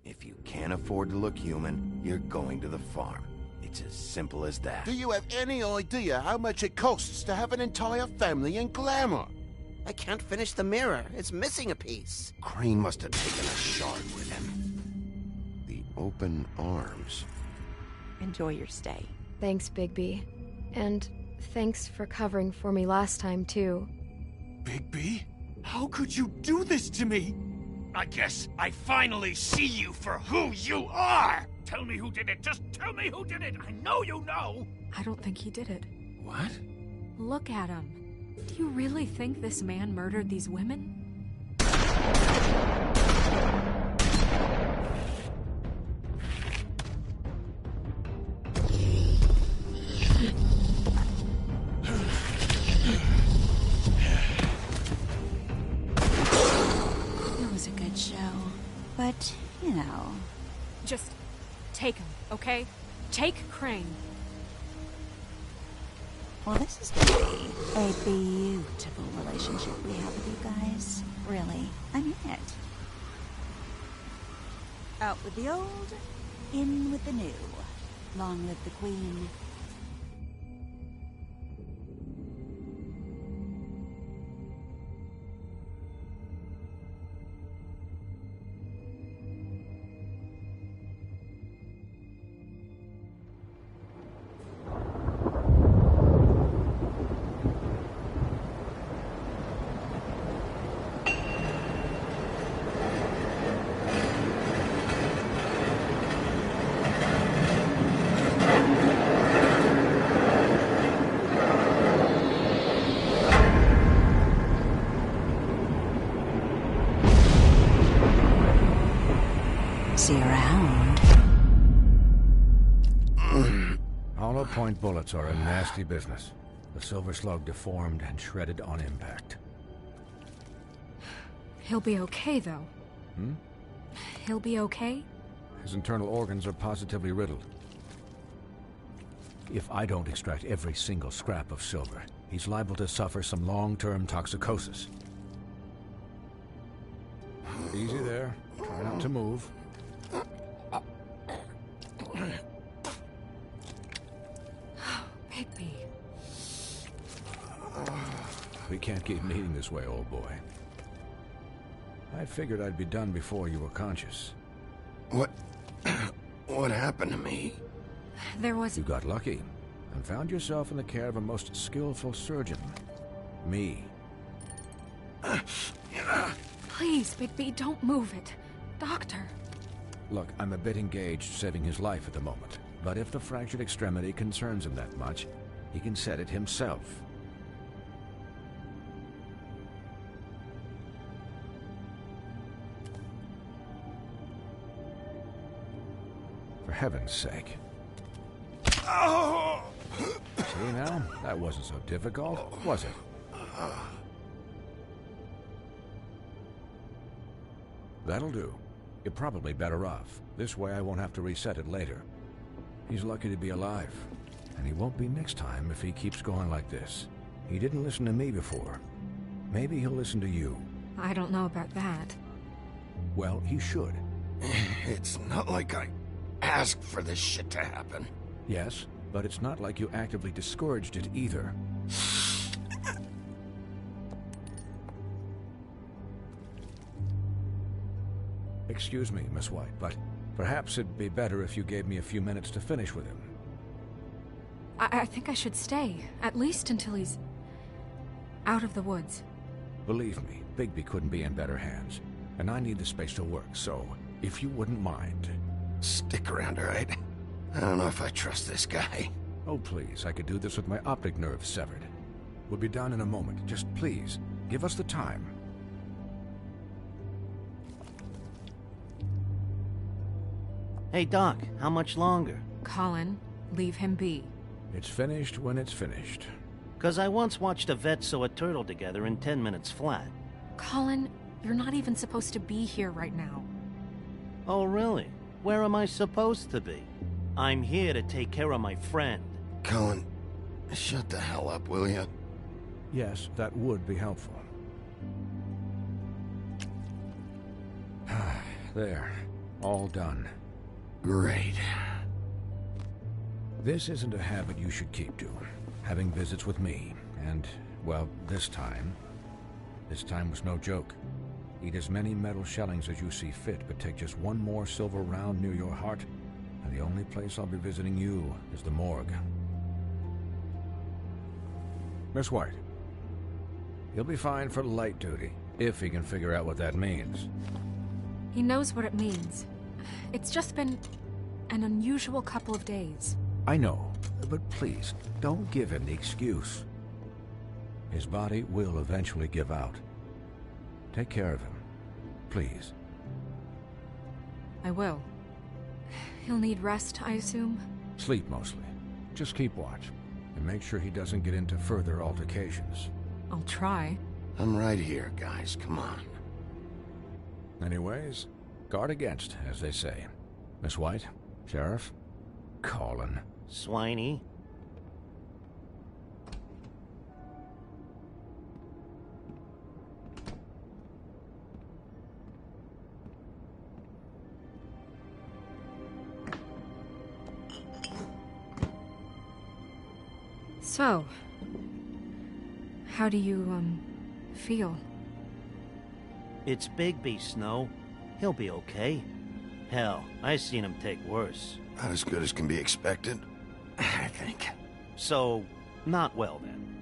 If you can't afford to look human, you're going to the farm. It's as simple as that. Do you have any idea how much it costs to have an entire family in glamour? I can't finish the mirror. It's missing a piece. Crane must have taken a shard with him. The open arms. Enjoy your stay. Thanks, Bigby. And thanks for covering for me last time, too. Bigby? How could you do this to me? I guess I finally see you for who you are! Tell me who did it! Just tell me who did it! I know you know! I don't think he did it. What? Look at him. Do you really think this man murdered these women? But, you know... Just take him, okay? Take Crane. Well, this is gonna be a beautiful relationship we have with you guys. Really, I mean it. Out with the old, in with the new. Long live the Queen. See you around. Hollow point bullets are a nasty business. The silver slug deformed and shredded on impact. He'll be okay, though. Hmm? He'll be okay? His internal organs are positively riddled. If I don't extract every single scrap of silver, he's liable to suffer some long-term toxicosis. Easy there. Try not to move. Bigby. We can't keep meeting this way, old boy. I figured I'd be done before you were conscious. What happened to me? There was... You got lucky and found yourself in the care of a most skillful surgeon. Me. Please, Bigby, don't move it. Doctor. Look, I'm a bit engaged saving his life at the moment, but if the fractured extremity concerns him that much, he can set it himself. For heaven's sake. Oh! See now? That wasn't so difficult, was it? That'll do. You're probably better off. This way I won't have to reset it later. He's lucky to be alive. And he won't be next time if he keeps going like this. He didn't listen to me before. Maybe he'll listen to you. I don't know about that. Well, he should. It's not like I asked for this shit to happen. Yes, but it's not like you actively discouraged it either. Excuse me, Miss White, but perhaps it'd be better if you gave me a few minutes to finish with him. I think I should stay, at least until he's out of the woods. Believe me, Bigby couldn't be in better hands, and I need the space to work, so if you wouldn't mind... Stick around, all right? I don't know if I trust this guy. Oh, please, I could do this with my optic nerve severed. We'll be done in a moment. Just please, give us the time. Hey, Doc, how much longer? Colin, leave him be. It's finished when it's finished. 'Cause I once watched a vet sew a turtle together in 10 minutes flat. Colin, you're not even supposed to be here right now. Oh, really? Where am I supposed to be? I'm here to take care of my friend. Cullen, shut the hell up, will you? Yes, that would be helpful. There. All done. Great. This isn't a habit you should keep to. Having visits with me, and, well, this time was no joke. Eat as many metal shellings as you see fit, but take just one more silver round near your heart, and the only place I'll be visiting you is the morgue. Miss White, he'll be fine for light duty, if he can figure out what that means. He knows what it means. It's just been an unusual couple of days. I know, but please, don't give him the excuse. His body will eventually give out. Take care of him, please. I will. He'll need rest, I assume? Sleep mostly. Just keep watch, and make sure he doesn't get into further altercations. I'll try. I'm right here, guys. Come on. Anyways, guard against, as they say. Miss White, Sheriff, Colin. Swiney. So, how do you, feel? It's Bigby, Snow. He'll be okay. Hell, I seen him take worse. Not as good as can be expected, I think. So, not well then.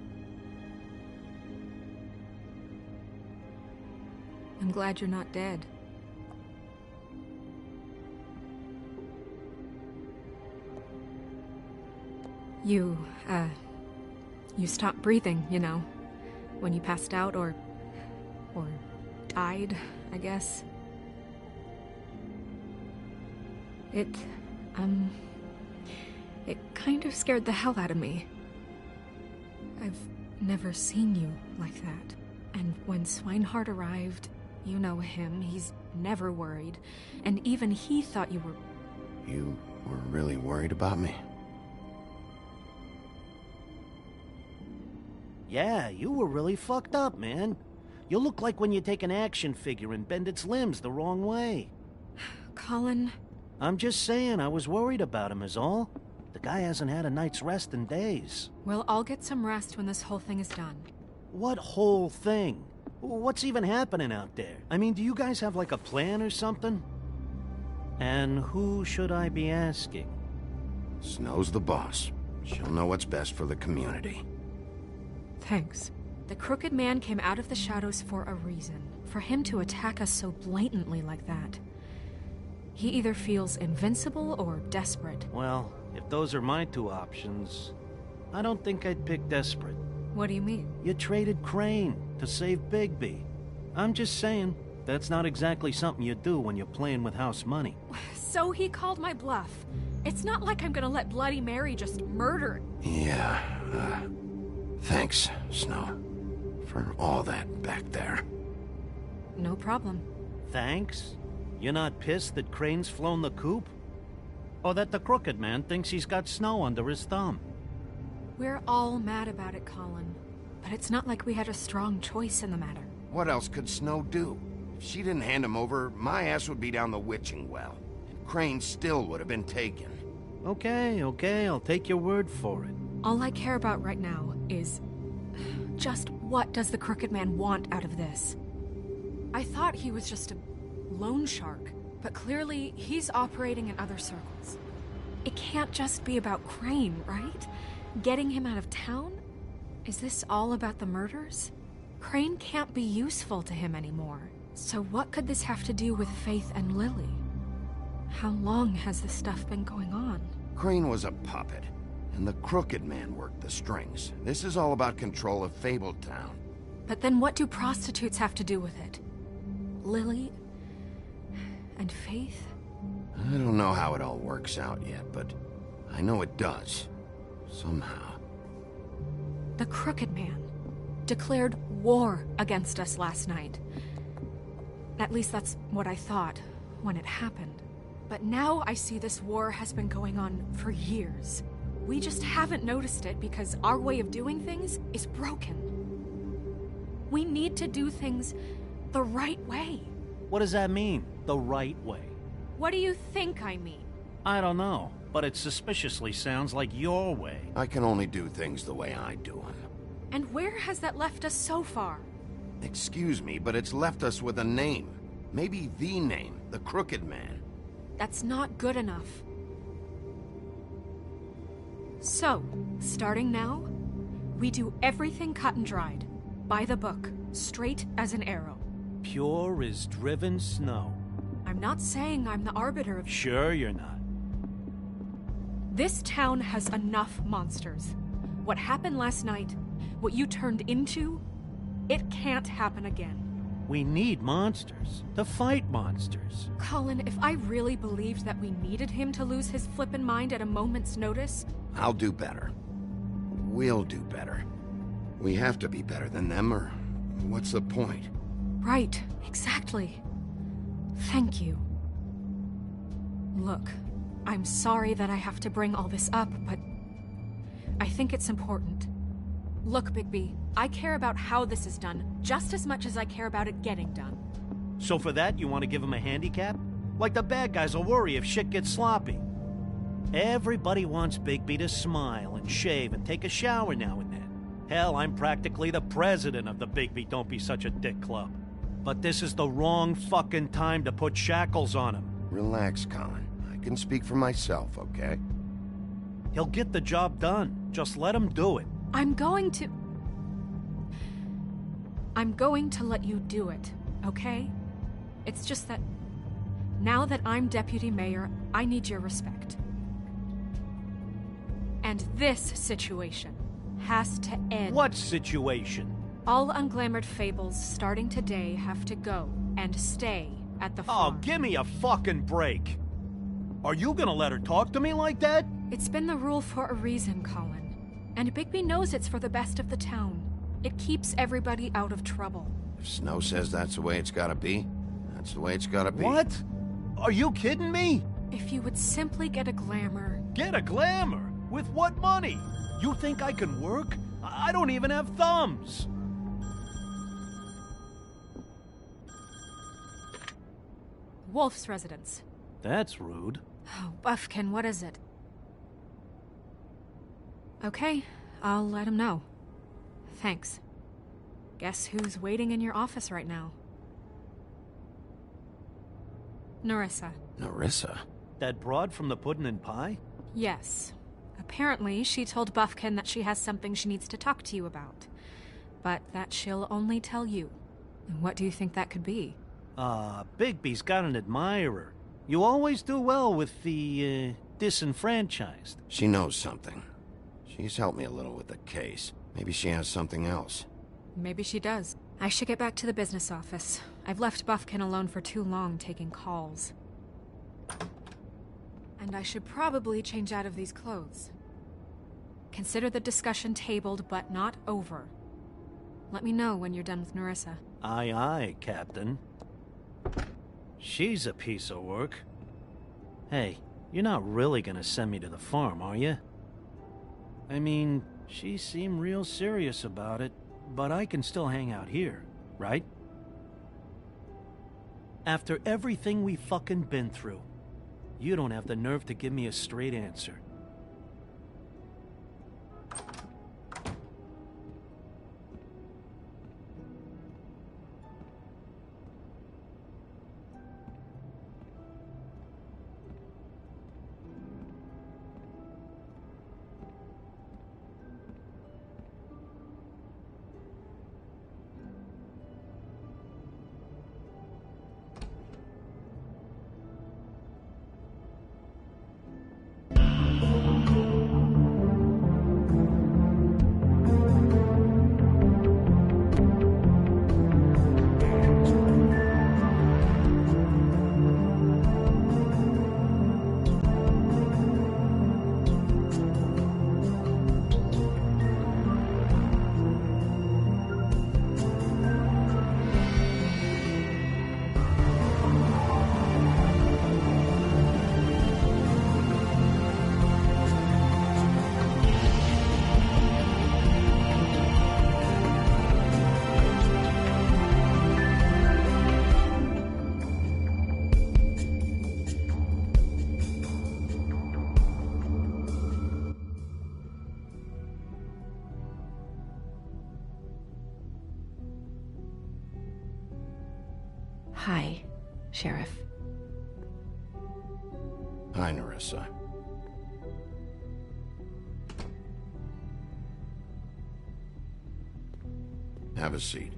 I'm glad you're not dead. You stopped breathing, you know, when you passed out or died, I guess. It kind of scared the hell out of me. I've never seen you like that. And when Swinehart arrived, you know him, he's never worried. And even he thought you were... You were really worried about me? Yeah, you were really fucked up, man. You look like when you take an action figure and bend its limbs the wrong way. Colin... I'm just saying, I was worried about him is all. The guy hasn't had a night's rest in days. Well, I'll get some rest when this whole thing is done. What whole thing? What's even happening out there? I mean, do you guys have like a plan or something? And who should I be asking? Snow's the boss. She'll know what's best for the community. Thanks. The Crooked Man came out of the shadows for a reason. For him to attack us so blatantly like that. He either feels invincible or desperate. Well, if those are my two options, I don't think I'd pick desperate. What do you mean? You traded Crane to save Bigby. I'm just saying, that's not exactly something you do when you're playing with house money. So he called my bluff. It's not like I'm gonna let Bloody Mary just murder... Yeah, thanks, Snow, for all that back there. No problem. Thanks? You're not pissed that Crane's flown the coop? Or that the Crooked Man thinks he's got Snow under his thumb? We're all mad about it, Colin. But it's not like we had a strong choice in the matter. What else could Snow do? If she didn't hand him over, my ass would be down the witching well. And Crane still would have been taken. Okay, I'll take your word for it. All I care about right now is... just what does the Crooked Man want out of this? I thought he was just a loan shark, but clearly he's operating in other circles. It can't just be about Crane, right? Getting him out of town? Is this all about the murders? Crane can't be useful to him anymore. So what could this have to do with Faith and Lily? How long has this stuff been going on? Crane was a puppet, and the Crooked Man worked the strings. This is all about control of Fabletown. But then what do prostitutes have to do with it? Lily? And Faith? I don't know how it all works out yet, but I know it does. Somehow. The Crooked Man declared war against us last night. At least that's what I thought, when it happened. But now I see this war has been going on for years. We just haven't noticed it because our way of doing things is broken. We need to do things the right way. What does that mean, the right way? What do you think I mean? I don't know, but it suspiciously sounds like your way. I can only do things the way I do them. And where has that left us so far? Excuse me, but it's left us with a name. Maybe the name, the Crooked Man. That's not good enough. So, starting now, we do everything cut and dried. By the book, straight as an arrow. Pure as driven snow. I'm not saying I'm the arbiter of... Sure you're not. This town has enough monsters. What happened last night, what you turned into, it can't happen again. We need monsters to fight monsters. Colin, if I really believed that we needed him to lose his flippin' mind at a moment's notice... I'll do better. We'll do better. We have to be better than them, or what's the point? Right, exactly. Thank you. Look, I'm sorry that I have to bring all this up, but I think it's important. Look, Bigby, I care about how this is done just as much as I care about it getting done. So for that, you want to give him a handicap? Like the bad guys will worry if shit gets sloppy. Everybody wants Bigby to smile and shave and take a shower now and then. Hell, I'm practically the president of the Bigby Don't Be Such a Dick Club. But this is the wrong fucking time to put shackles on him. Relax, Colin. I can speak for myself, okay? He'll get the job done. Just let him do it. I'm going to let you do it, okay? It's just that now that I'm deputy mayor, I need your respect. And this situation has to end. What situation? All unglamored fables starting today have to go and stay at the Oh, farm. give me a fucking break. Are you gonna let her talk to me like that? It's been the rule for a reason, Colin. And Bigby knows it's for the best of the town. It keeps everybody out of trouble. If Snow says that's the way it's gotta be, that's the way it's gotta be. What? Are you kidding me? If you would simply get a glamour... Get a glamour? With what money? You think I can work? I don't even have thumbs. Wolf's residence. That's rude. Oh, Buffkin, what is it? Okay, I'll let him know. Thanks. Guess who's waiting in your office right now? Nerissa. Nerissa? That broad from the puddin' and pie? Yes. Apparently, she told Buffkin that she has something she needs to talk to you about. But that she'll only tell you. And what do you think that could be? Bigby's got an admirer. You always do well with the, disenfranchised. She knows something. She's helped me a little with the case. Maybe she has something else. Maybe she does. I should get back to the business office. I've left Buffkin alone for too long taking calls. And I should probably change out of these clothes. Consider the discussion tabled, but not over. Let me know when you're done with Nerissa. Aye, aye, Captain. She's a piece of work. Hey, you're not really gonna send me to the farm, are you? I mean, she seemed real serious about it, but I can still hang out here, right? After everything we fucking been through, you don't have the nerve to give me a straight answer. Hi, Sheriff. Hi, Nerissa. Have a seat.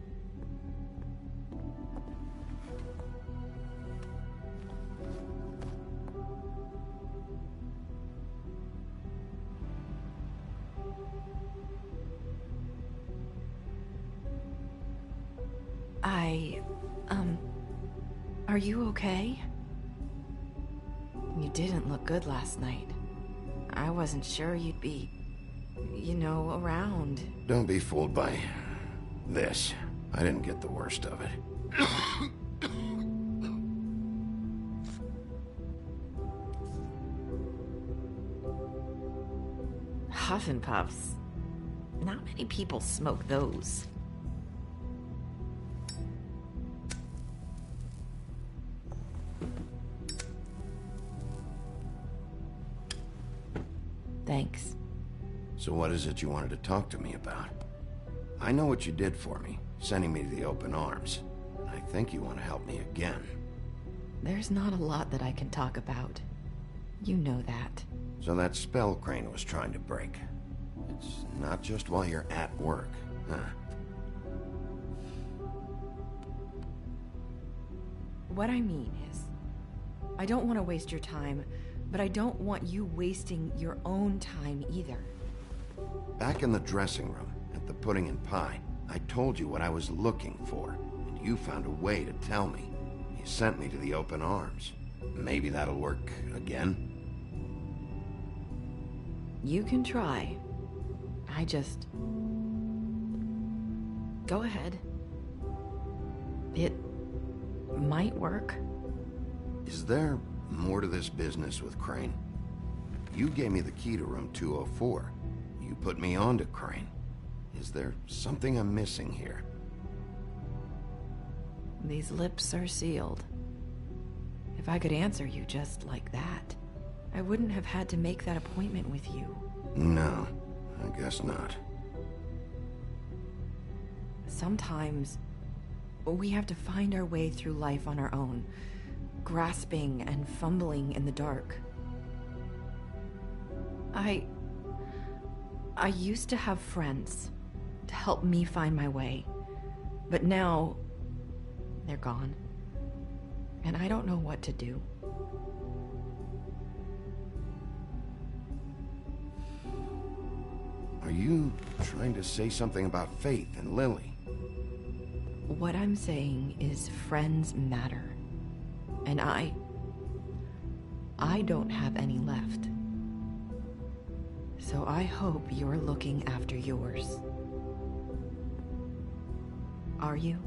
Are you okay? You didn't look good last night. I wasn't sure you'd be, around. Don't be fooled by this. I didn't get the worst of it. Huff and puffs. Not many people smoke those. Thanks. So what is it you wanted to talk to me about? I know what you did for me, sending me to the open arms. I think you want to help me again. There's not a lot that I can talk about. You know that. So that spell Crane was trying to break. It's not just while you're at work, huh? What I mean is, I don't want to waste your time, but I don't want you wasting your own time either. Back in the dressing room, at the pudding and pie, I told you what I was looking for, and you found a way to tell me. You sent me to the open arms. Maybe that'll work again? You can try. I just... Go ahead. It might work. Is there more to this business with Crane? You gave me the key to room 204. You put me on to Crane. Is there something I'm missing here? These lips are sealed. If I could answer you just like that, I wouldn't have had to make that appointment with you. No, I guess not. Sometimes we have to find our way through life on our own, grasping and fumbling in the dark. I used to have friends to help me find my way, but now they're gone, and I don't know what to do. Are you trying to say something about Faith and Lily? What I'm saying is friends matter, and I don't have any left. So I hope you're looking after yours. Are you?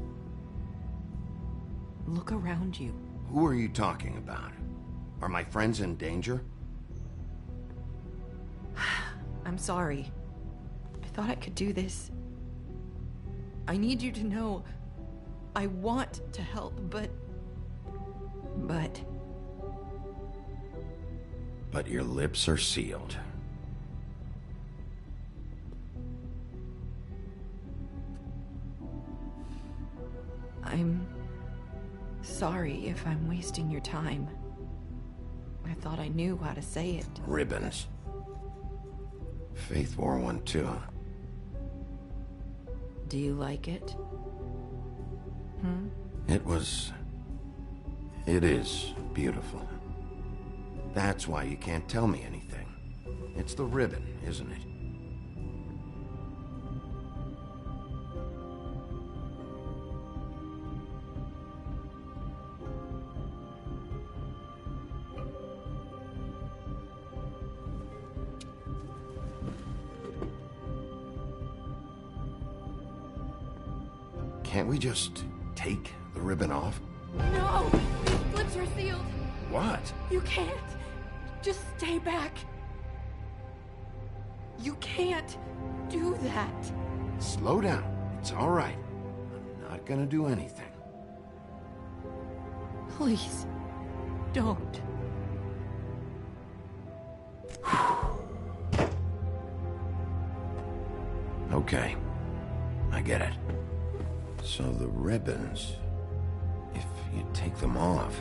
Look around you. Who are you talking about? Are my friends in danger? I'm sorry. I thought I could do this. I need you to know I want to help, but your lips are sealed. I'm sorry if I'm wasting your time. I thought I knew how to say it. Ribbons. Faith wore one too. Do you like it? It is beautiful. That's why you can't tell me anything. It's the ribbon, isn't it? Can't we just take the ribbon off? No! These lips are sealed! What? You can't! Just stay back! You can't do that! Slow down. It's all right. I'm not gonna do anything. Please, don't. Okay. I get it. So the ribbons... If you take them off?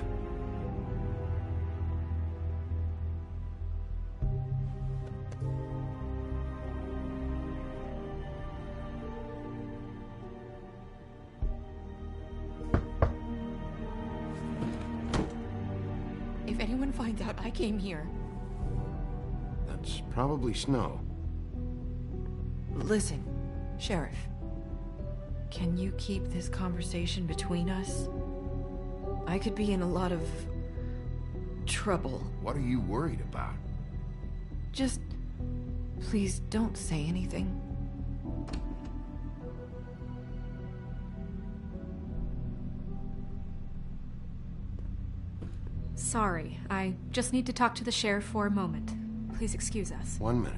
If anyone finds out I came here... That's probably snow. Listen, Sheriff. Can you keep this conversation between us? I could be in a lot of... trouble. What are you worried about? Just... please don't say anything. Sorry, I just need to talk to the sheriff for a moment. Please excuse us. 1 minute.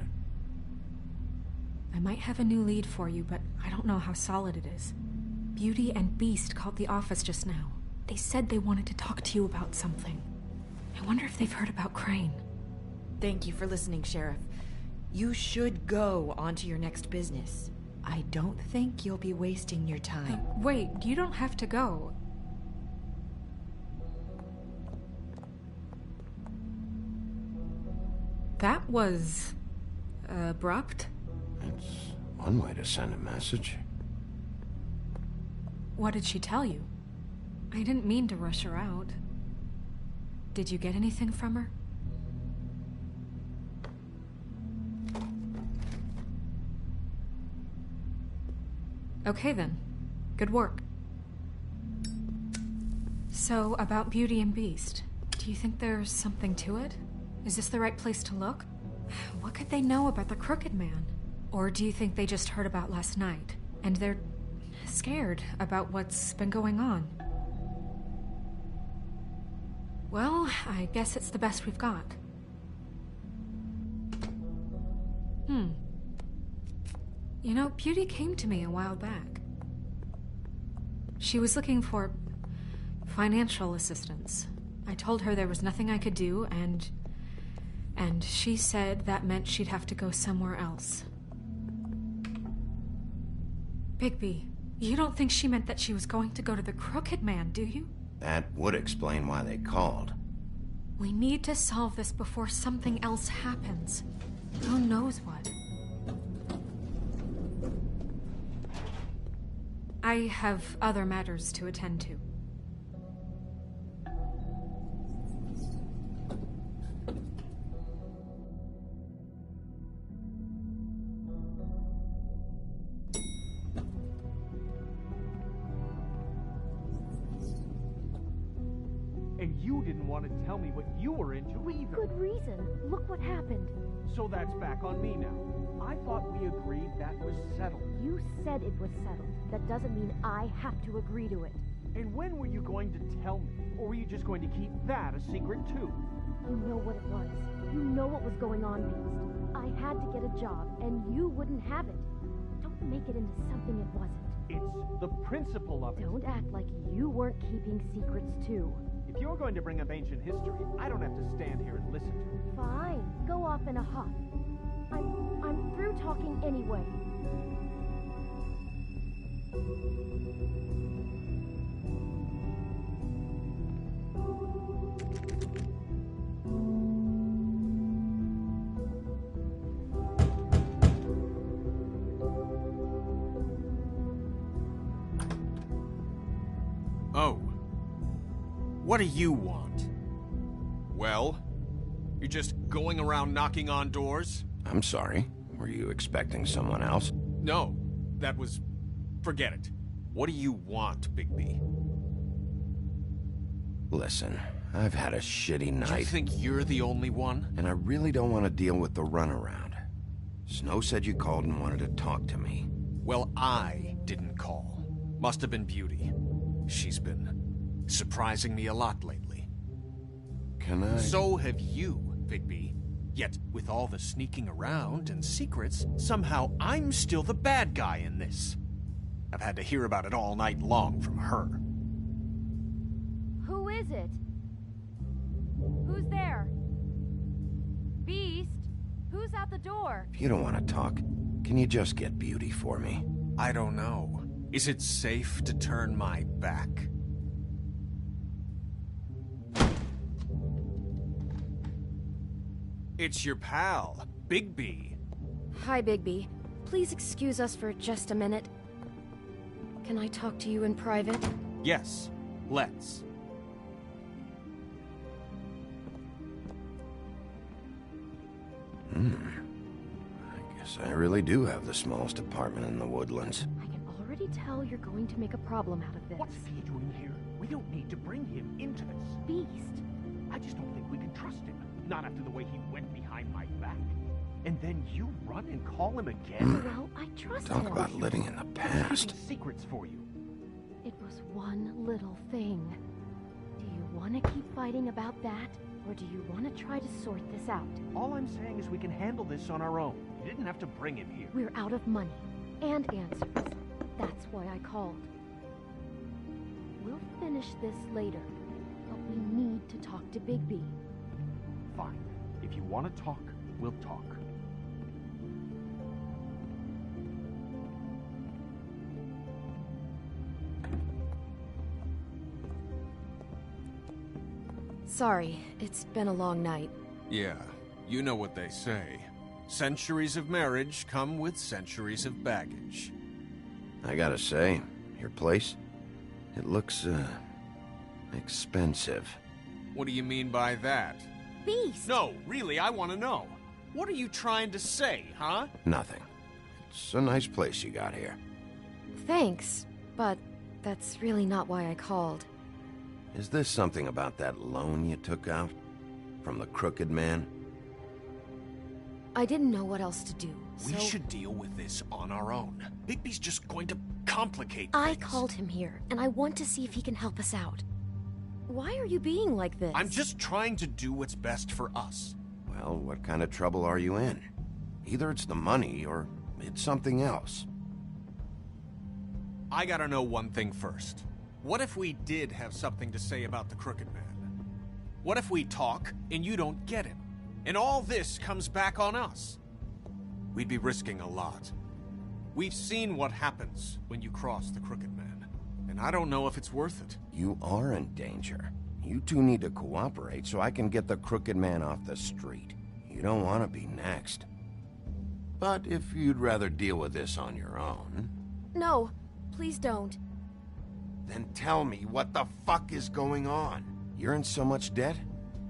I might have a new lead for you, but I don't know how solid it is. Beauty and Beast called the office just now. They said they wanted to talk to you about something. I wonder if they've heard about Crane. Thank you for listening, Sheriff. You should go on to your next business. I don't think you'll be wasting your time. Wait, you don't have to go. That was... abrupt? It's one way to send a message. What did she tell you? I didn't mean to rush her out. Did you get anything from her? Okay then. Good work. So, about Beauty and Beast, do you think there's something to it? Is this the right place to look? What could they know about the Crooked Man? Or do you think they just heard about last night, and they're scared about what's been going on? Well, I guess it's the best we've got. You know, Beauty came to me a while back. She was looking for financial assistance. I told her there was nothing I could do, and she said that meant she'd have to go somewhere else. Bigby, you don't think she meant that she was going to go to the Crooked Man, do you? That would explain why they called. We need to solve this before something else happens. Who knows what? I have other matters to attend to. And you didn't want to tell me what you were into either. Good reason. Look what happened. So that's back on me now. I thought we agreed that was settled. You said it was settled. That doesn't mean I have to agree to it. And when were you going to tell me? Or were you just going to keep that a secret too? You know what it was. You know what was going on, Beast. I had to get a job, and you wouldn't have it. Don't make it into something it wasn't. It's the principle of it. Don't act like you weren't keeping secrets too. If you're going to bring up ancient history, I don't have to stand here and listen to it. Fine. Go off in a huff. I'm through talking anyway. Oh. What do you want? Well? You're just going around knocking on doors? I'm sorry. Were you expecting someone else? No. That was... forget it. What do you want, Bigby? Listen, I've had a shitty night. Do you think you're the only one? And I really don't want to deal with the runaround. Snow said you called and wanted to talk to me. Well, I didn't call. Must have been Beauty. She's been surprising me a lot lately. Can I... So have you, Bigby. Yet, with all the sneaking around and secrets, somehow I'm still the bad guy in this. I've had to hear about it all night long from her. Who is it? Who's there? Beast? Who's at the door? If you don't want to talk, can you just get Beauty for me? I don't know. Is it safe to turn my back? It's your pal, Bigby. Hi, Bigby. Please excuse us for just a minute. Can I talk to you in private? Yes, let's. I guess I really do have the smallest apartment in the woodlands. I can already tell you're going to make a problem out of this. What's he doing here? We don't need to bring him into this. Beast? I just don't think we can trust him. Not after the way he went behind my back. And then you run and call him again? Well, I trust Talk him. about living in the past. Keeping secrets for you. It was one little thing. Do you want to keep fighting about that? Or do you want to try to sort this out? All I'm saying is we can handle this on our own. You didn't have to bring him here. We're out of money. And answers. That's why I called. We'll finish this later. But we need to talk to Bigby. Fine. If you want to talk, we'll talk. Sorry, it's been a long night. Yeah, you know what they say. Centuries of marriage come with centuries of baggage. I gotta say, your place, it looks, expensive. What do you mean by that? Beast! No, really, I want to know. What are you trying to say, huh? Nothing. It's a nice place you got here. Thanks, but that's really not why I called. Is this something about that loan you took out? From the crooked man? I didn't know what else to do, so... We should deal with this on our own. Bigby's just going to complicate I things. called him here, and I want to see if he can help us out. Why are you being like this? I'm just trying to do what's best for us. Well, what kind of trouble are you in? Either it's the money, or it's something else. I gotta know one thing first. What if we did have something to say about the Crooked Man? What if we talk, and you don't get him? And all this comes back on us? We'd be risking a lot. We've seen what happens when you cross the Crooked Man, and I don't know if it's worth it. You are in danger. You two need to cooperate so I can get the Crooked Man off the street. You don't want to be next. But if you'd rather deal with this on your own... No, please don't. Then tell me what the fuck is going on. You're in so much debt?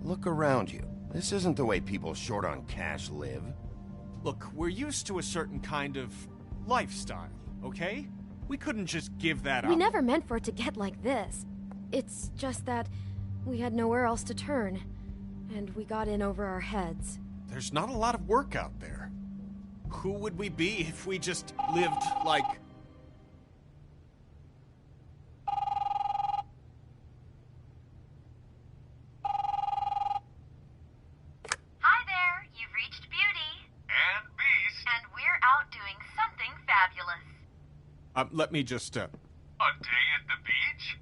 Look around you. This isn't the way people short on cash live. Look, we're used to a certain kind of lifestyle, okay? We couldn't just give that up. We never meant for it to get like this. It's just that we had nowhere else to turn, and we got in over our heads. There's not a lot of work out there. Who would we be if we just lived like... Hi there, you've reached Beauty. And Beast. And we're out doing something fabulous. Let me just, A day at the beach?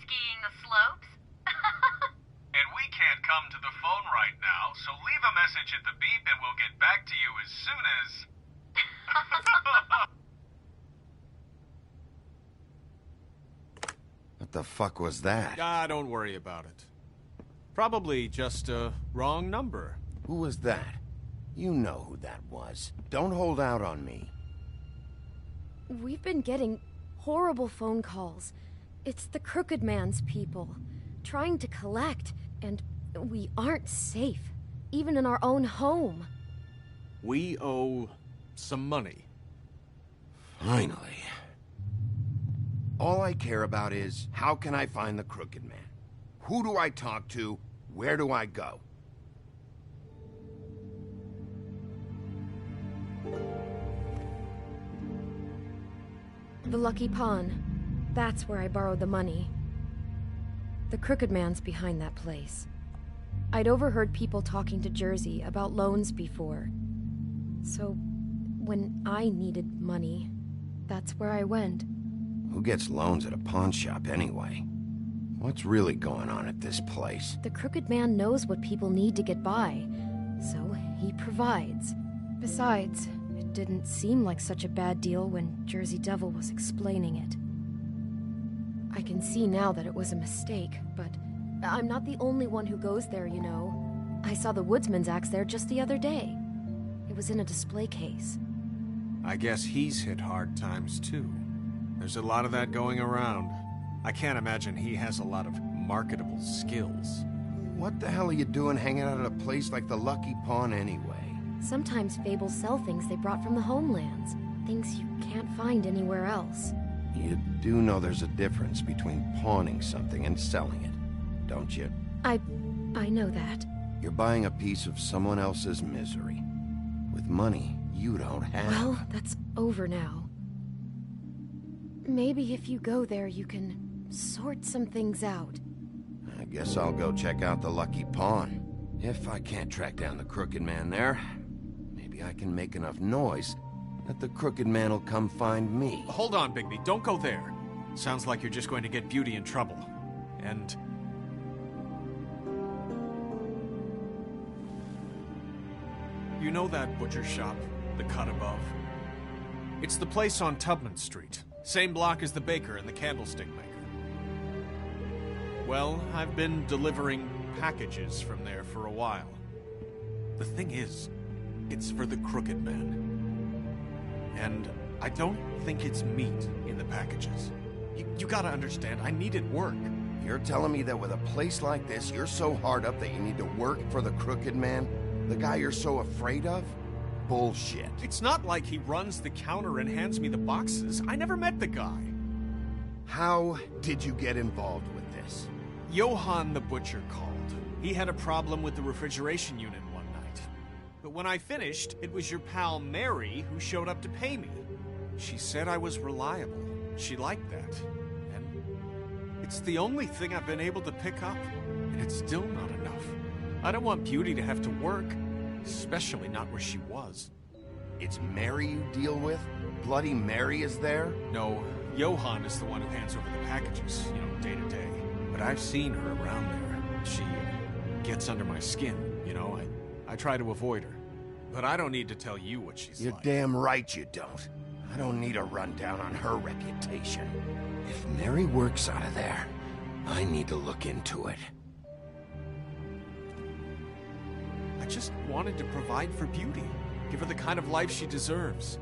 Skiing the slopes? And we can't come to the phone right now, so leave a message at the beep and we'll get back to you as soon as... What the fuck was that? don't worry about it. Probably just a wrong number. Who was that? You know who that was. Don't hold out on me. We've been getting horrible phone calls. It's the Crooked Man's people, trying to collect, and we aren't safe, even in our own home. We owe some money. Finally. All I care about is, how can I find the Crooked Man? Who do I talk to? Where do I go? The Lucky Pawn. That's where I borrowed the money. The Crooked Man's behind that place. I'd overheard people talking to Jersey about loans before. So, when I needed money, that's where I went. Who gets loans at a pawn shop anyway? What's really going on at this place? The Crooked Man knows what people need to get by, so he provides. Besides, it didn't seem like such a bad deal when Jersey Devil was explaining it. I can see now that it was a mistake, but I'm not the only one who goes there, you know. I saw the woodsman's axe there just the other day. It was in a display case. I guess he's hit hard times too. There's a lot of that going around. I can't imagine he has a lot of marketable skills. What the hell are you doing hanging out at a place like the Lucky Pawn anyway? Sometimes fables sell things they brought from the homelands. Things you can't find anywhere else. You do know there's a difference between pawning something and selling it, don't you? I know that. You're buying a piece of someone else's misery. With money you don't have. Well, that's over now. Maybe if you go there, you can sort some things out. I guess I'll go check out the Lucky Pawn. If I can't track down the Crooked Man there, maybe I can make enough noise that the Crooked Man will come find me. Hold on, Bigby. Don't go there. Sounds like you're just going to get Beauty in trouble. And... you know that butcher shop, the cut above? It's the place on Tubman Street. Same block as the baker and the candlestick maker. Well, I've been delivering packages from there for a while. The thing is, it's for the Crooked Man. And I don't think it's meat in the packages. You gotta understand, I needed work. You're telling me that with a place like this, you're so hard up that you need to work for the Crooked Man? The guy you're so afraid of? Bullshit. It's not like he runs the counter and hands me the boxes. I never met the guy. How did you get involved with this? Johann the butcher called. He had a problem with the refrigeration unit one night. But when I finished, it was your pal Mary who showed up to pay me. She said I was reliable. She liked that. And it's the only thing I've been able to pick up. And it's still not enough. I don't want Beauty to have to work. Especially not where she was. It's Mary you deal with? Bloody Mary is there? No, Johann is the one who hands over the packages, day to day. But I've seen her around there. She gets under my skin, I try to avoid her. But I don't need to tell you what she's You're like. damn right you don't. I don't need a rundown on her reputation. If Mary works out of there, I need to look into it. I just wanted to provide for Beauty. Give her the kind of life she deserves.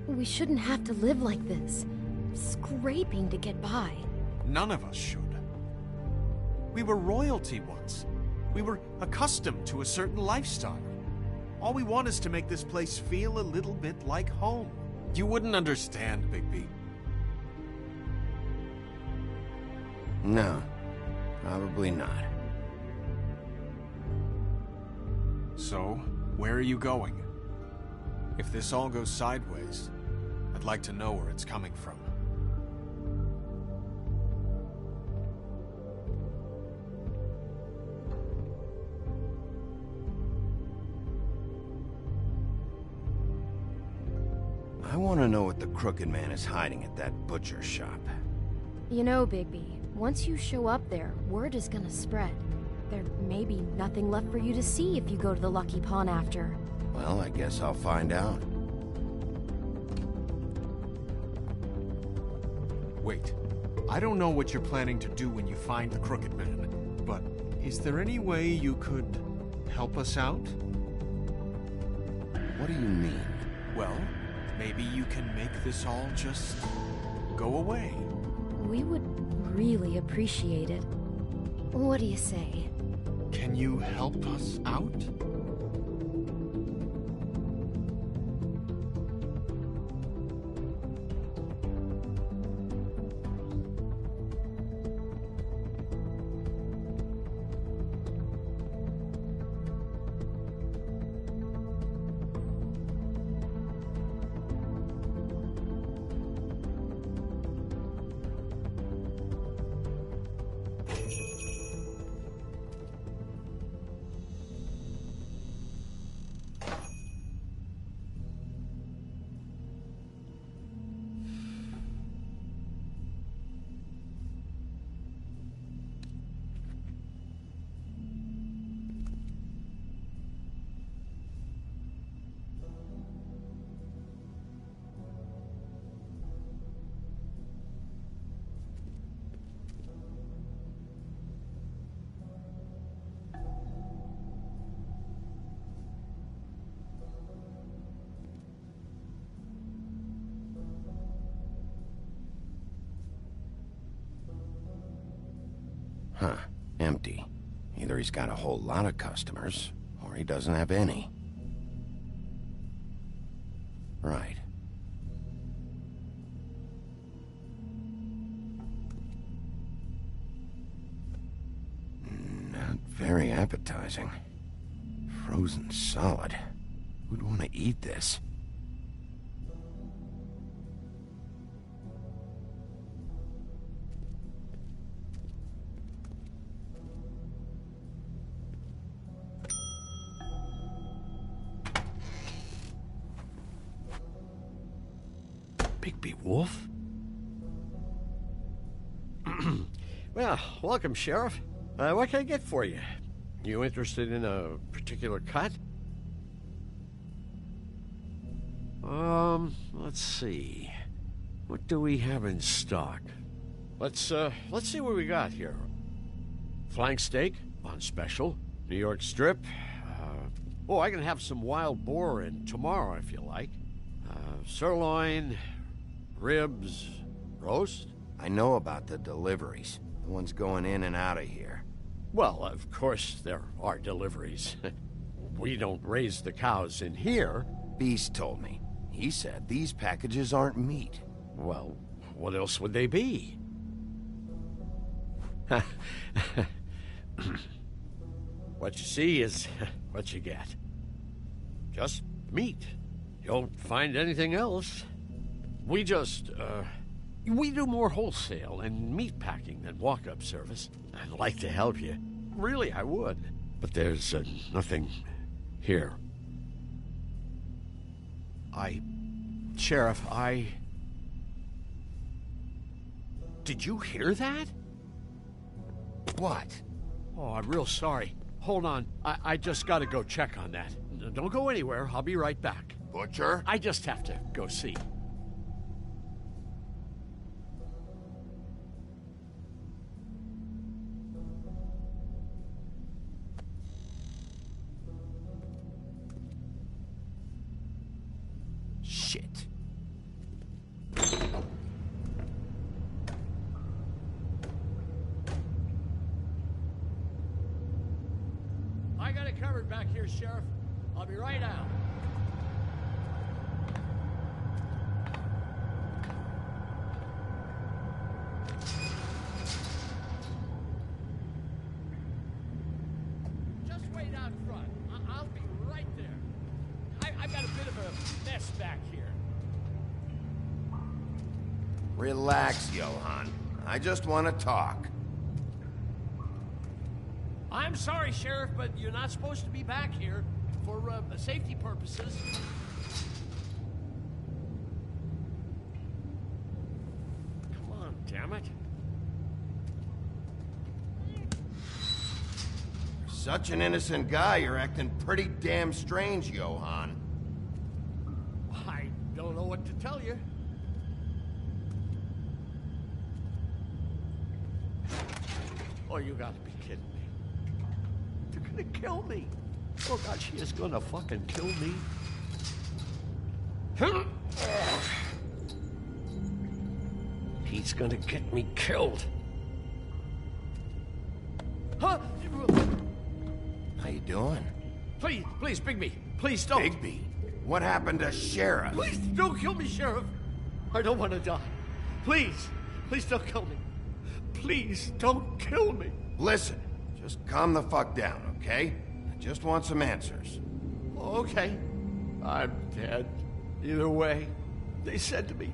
We shouldn't have to live like this. Scraping to get by. None of us should. We were royalty once. We were accustomed to a certain lifestyle. All we want is to make this place feel a little bit like home. You wouldn't understand, Bigby. No, probably not. So, where are you going? If this all goes sideways, I'd like to know where it's coming from. I want to know what the Crooked Man is hiding at that butcher shop. You know, Bigby, once you show up there, word is gonna spread. There may be nothing left for you to see if you go to the Lucky Pawn after. Well, I guess I'll find out. Wait, I don't know what you're planning to do when you find the Crooked Man, but is there any way you could help us out? What do you mean? Well, maybe you can make this all just go away. We would really appreciate it. What do you say? Can you help us out? Huh. Empty. Either he's got a whole lot of customers, or he doesn't have any. Right. Not very appetizing. Frozen solid. Who'd want to eat this? Bigby Wolf? Well, welcome, Sheriff. What can I get for you? You interested in a particular cut? Let's see. What do we have in stock? Let's see what we got here. Flank steak on special. New York strip. I can have some wild boar in tomorrow if you like. Sirloin, ribs, roast. I know about the deliveries. The ones going in and out of here. Well, of course there are deliveries. We don't raise the cows in here. Beast told me. He said these packages aren't meat. Well, what else would they be? What you see is what you get. Just meat. You don't find anything else. We do more wholesale and meat packing than walk-up service. I'd like to help you. Really, I would. But there's nothing here. Sheriff, Did you hear that? What? Oh, I'm real sorry. Hold on. I just gotta go check on that. Don't go anywhere. I'll be right back. Butcher? I just have to go see. Shit. I got it covered back here, Sheriff. I'll be right out. Just wait out front. I'll be right there. I've got a bit of a mess back here. Relax, Johann. I just want to talk. I'm sorry, Sheriff, but you're not supposed to be back here for safety purposes. Come on, damn it. Such an innocent guy, you're acting pretty damn strange, Johann. I don't know what to tell you. Oh, you gotta be kidding me. They're gonna kill me. Oh, God, she is gonna fucking kill me. He's gonna get me killed. Huh? How you doing? Please, Bigby. Please don't. Bigby? What happened to Sheriff? Please don't kill me, Sheriff. I don't want to die. Please don't kill me. Please don't kill me. Listen, just calm the fuck down, okay? I just want some answers. Okay. I'm dead. Either way. They said to me,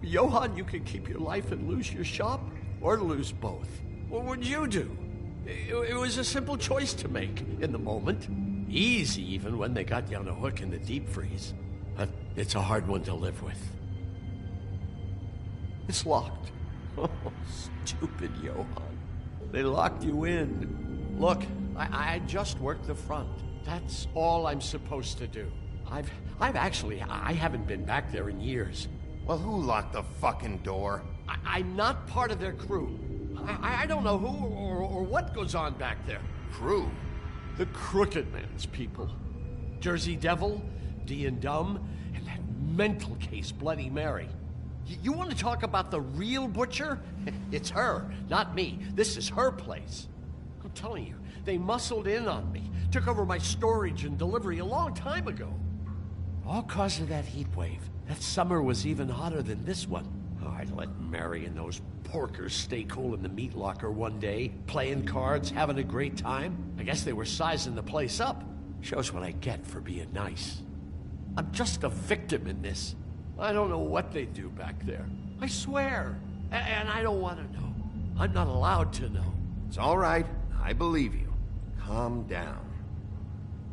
Johann, you can keep your life and lose your shop, or lose both. What would you do? It was a simple choice to make in the moment. Easy, even when they got you on a hook in the deep freeze. But it's a hard one to live with. It's locked. Oh, stupid Johann. They locked you in. Look, I just worked the front. That's all I'm supposed to do. I haven't been back there in years. Well, who locked the fucking door? I'm not part of their crew. I don't know who or what goes on back there. Crew? The Crooked Man's people. Jersey Devil, D and Dumb, and that mental case, Bloody Mary. You want to talk about the real butcher? It's her, not me. This is her place. I'm telling you, they muscled in on me, took over my storage and delivery a long time ago. All cause of that heat wave. That summer was even hotter than this one. Oh, I let Mary and those porkers stay cool in the meat locker one day, playing cards, having a great time. I guess they were sizing the place up. Shows what I get for being nice. I'm just a victim in this. I don't know what they do back there. I swear. And I don't want to know. I'm not allowed to know. It's all right. I believe you. Calm down.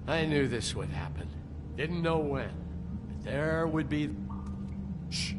I knew this would happen. Didn't know when. But there would be... Shh.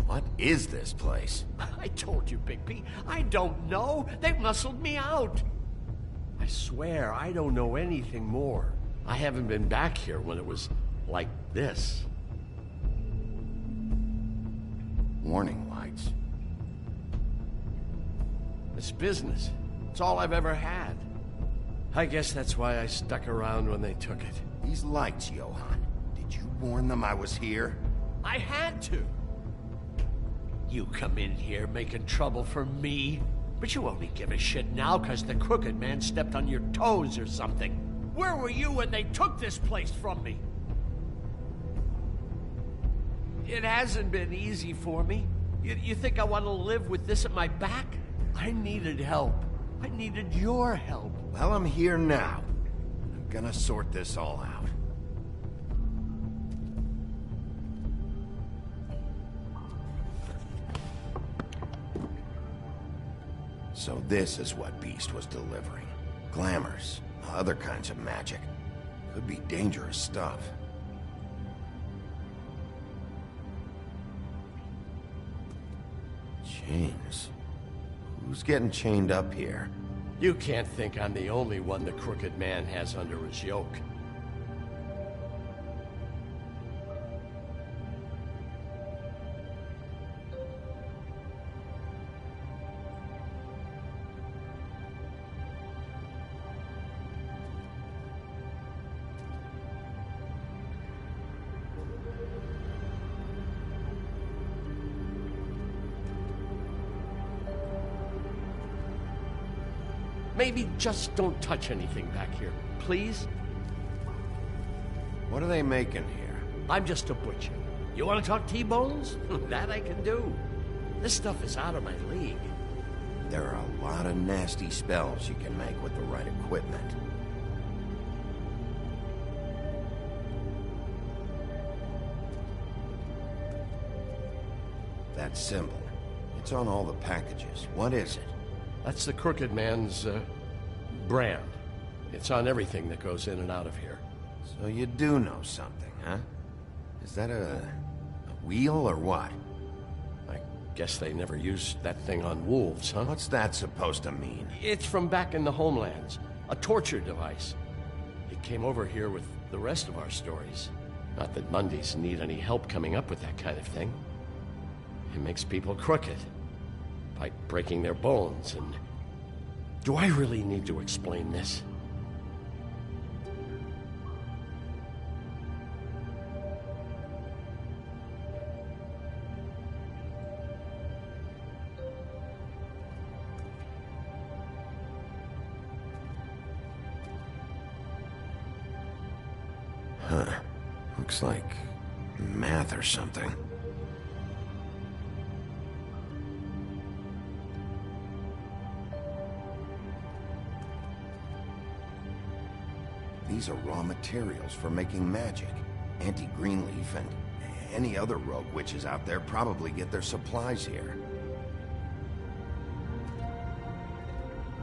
What is this place? I told you, Bigby. I don't know. They muscled me out. I swear, I don't know anything more. I haven't been back here when it was like this. Warning lights. It's business. It's all I've ever had. I guess that's why I stuck around when they took it. These lights, Johann. Did you warn them I was here? I had to. You come in here making trouble for me, but you only give a shit now because the Crooked Man stepped on your toes or something. Where were you when they took this place from me? It hasn't been easy for me. You think I want to live with this at my back? I needed help. I needed your help. Well, I'm here now. I'm gonna sort this all out. So this is what Beast was delivering. Glamours, other kinds of magic. Could be dangerous stuff. Chains. Who's getting chained up here? You can't think I'm the only one the Crooked Man has under his yoke. Maybe just don't touch anything back here, please? What are they making here? I'm just a butcher. You want to talk T-bones? That I can do. This stuff is out of my league. There are a lot of nasty spells you can make with the right equipment. That symbol. It's on all the packages. What is it? That's the Crooked Man's, brand. It's on everything that goes in and out of here. So you do know something, huh? Is that a wheel or what? I guess they never used that thing on wolves, huh? What's that supposed to mean? It's from back in the homelands. A torture device. It came over here with the rest of our stories. Not that Mondays need any help coming up with that kind of thing. It makes people crooked. By breaking their bones, and... Do I really need to explain this? Huh. Looks like math or something. These are raw materials for making magic. Anti-greenleaf and Any other rogue witches out there probably get their supplies here.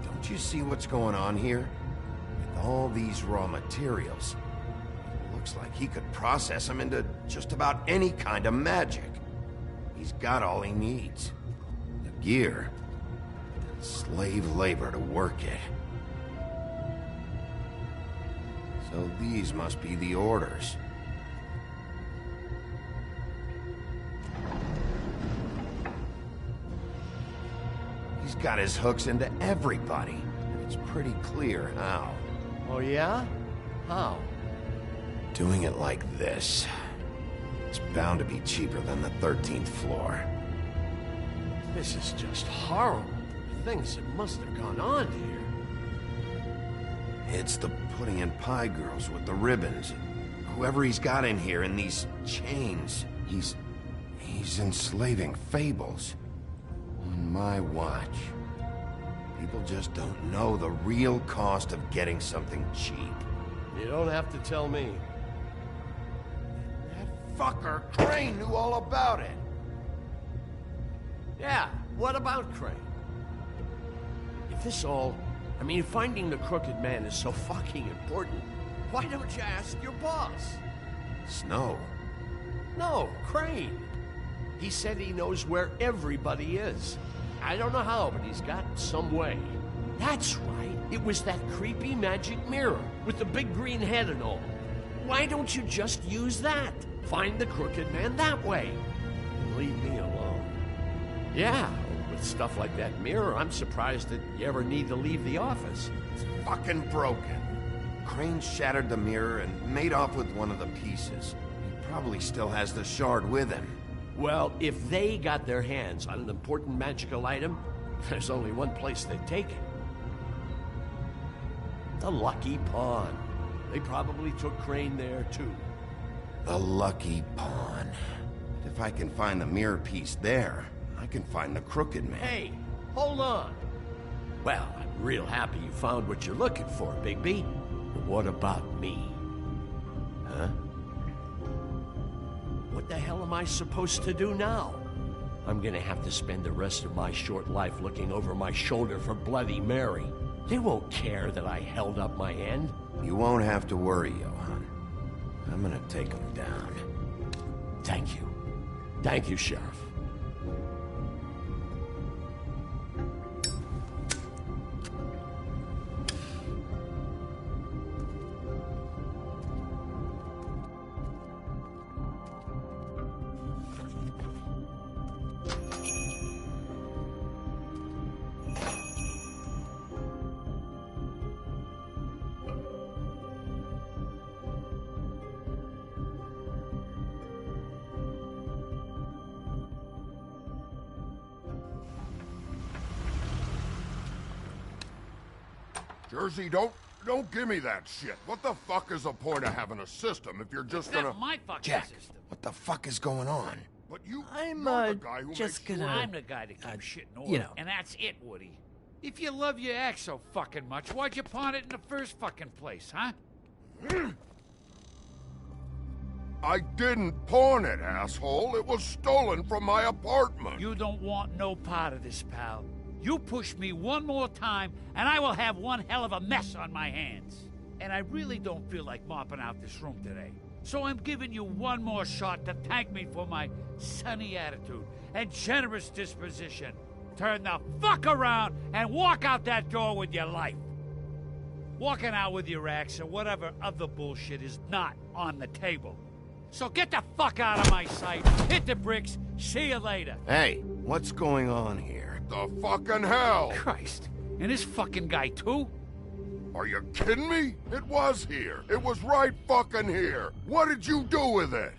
Don't you see what's going on here? With all these raw materials, it looks like he could process them into just about any kind of magic. He's got all he needs. The gear, and slave labor to work it. So these must be the orders. He's got his hooks into everybody, and it's pretty clear how. Oh yeah? How? Doing it like this. It's bound to be cheaper than the 13th floor. This is just horrible. Things that must have gone on here. It's the pudding and pie girls with the ribbons. Whoever he's got in here in these chains, he's enslaving fables. On my watch. People just don't know the real cost of getting something cheap. You don't have to tell me. That fucker Crane knew all about it. Yeah, what about Crane? If this all... I mean, finding the Crooked Man is so fucking important, why don't you ask your boss? Snow? No, Crane. He said he knows where everybody is. I don't know how, but he's got some way. That's right. It was that creepy magic mirror with the big green head and all. Why don't you just use that? Find the Crooked Man that way. And leave me alone. Yeah, with stuff like that mirror, I'm surprised that you ever need to leave the office. It's fucking broken. Crane shattered the mirror and made off with one of the pieces. He probably still has the shard with him. Well, if they got their hands on an important magical item, there's only one place they'd take it. The Lucky Pawn. They probably took Crane there, too. The Lucky Pawn. If I can find the mirror piece there, I can find the Crooked Man. Hey, hold on. Well, I'm real happy you found what you're looking for, Bigby. But what about me? Huh? What the hell am I supposed to do now? I'm gonna have to spend the rest of my short life looking over my shoulder for Bloody Mary. They won't care that I held up my end. You won't have to worry, Johan. I'm gonna take him down. Thank you. Thank you, Sheriff. Jersey, don't give me that shit. What the fuck is the point of having a system if you're just gonna... That's my fucking Jack, system. what the fuck is going on? But you... I'm, you're the guy who just makes gonna... sure... I'm the guy that keeps shit in order. you know. And that's it, Woody. If you love your ex so fucking much, why'd you pawn it in the first fucking place, huh? I didn't pawn it, asshole. It was stolen from my apartment. You don't want no part of this, pal. You push me one more time, and I will have one hell of a mess on my hands. And I really don't feel like mopping out this room today. So I'm giving you one more shot to thank me for my sunny attitude and generous disposition. Turn the fuck around and walk out that door with your life. Walking out with your ex or whatever other bullshit is not on the table. So get the fuck out of my sight, hit the bricks, see you later. Hey, what's going on here? The fucking hell! Christ, and this fucking guy too? Are you kidding me? It was here. It was right fucking here. What did you do with it?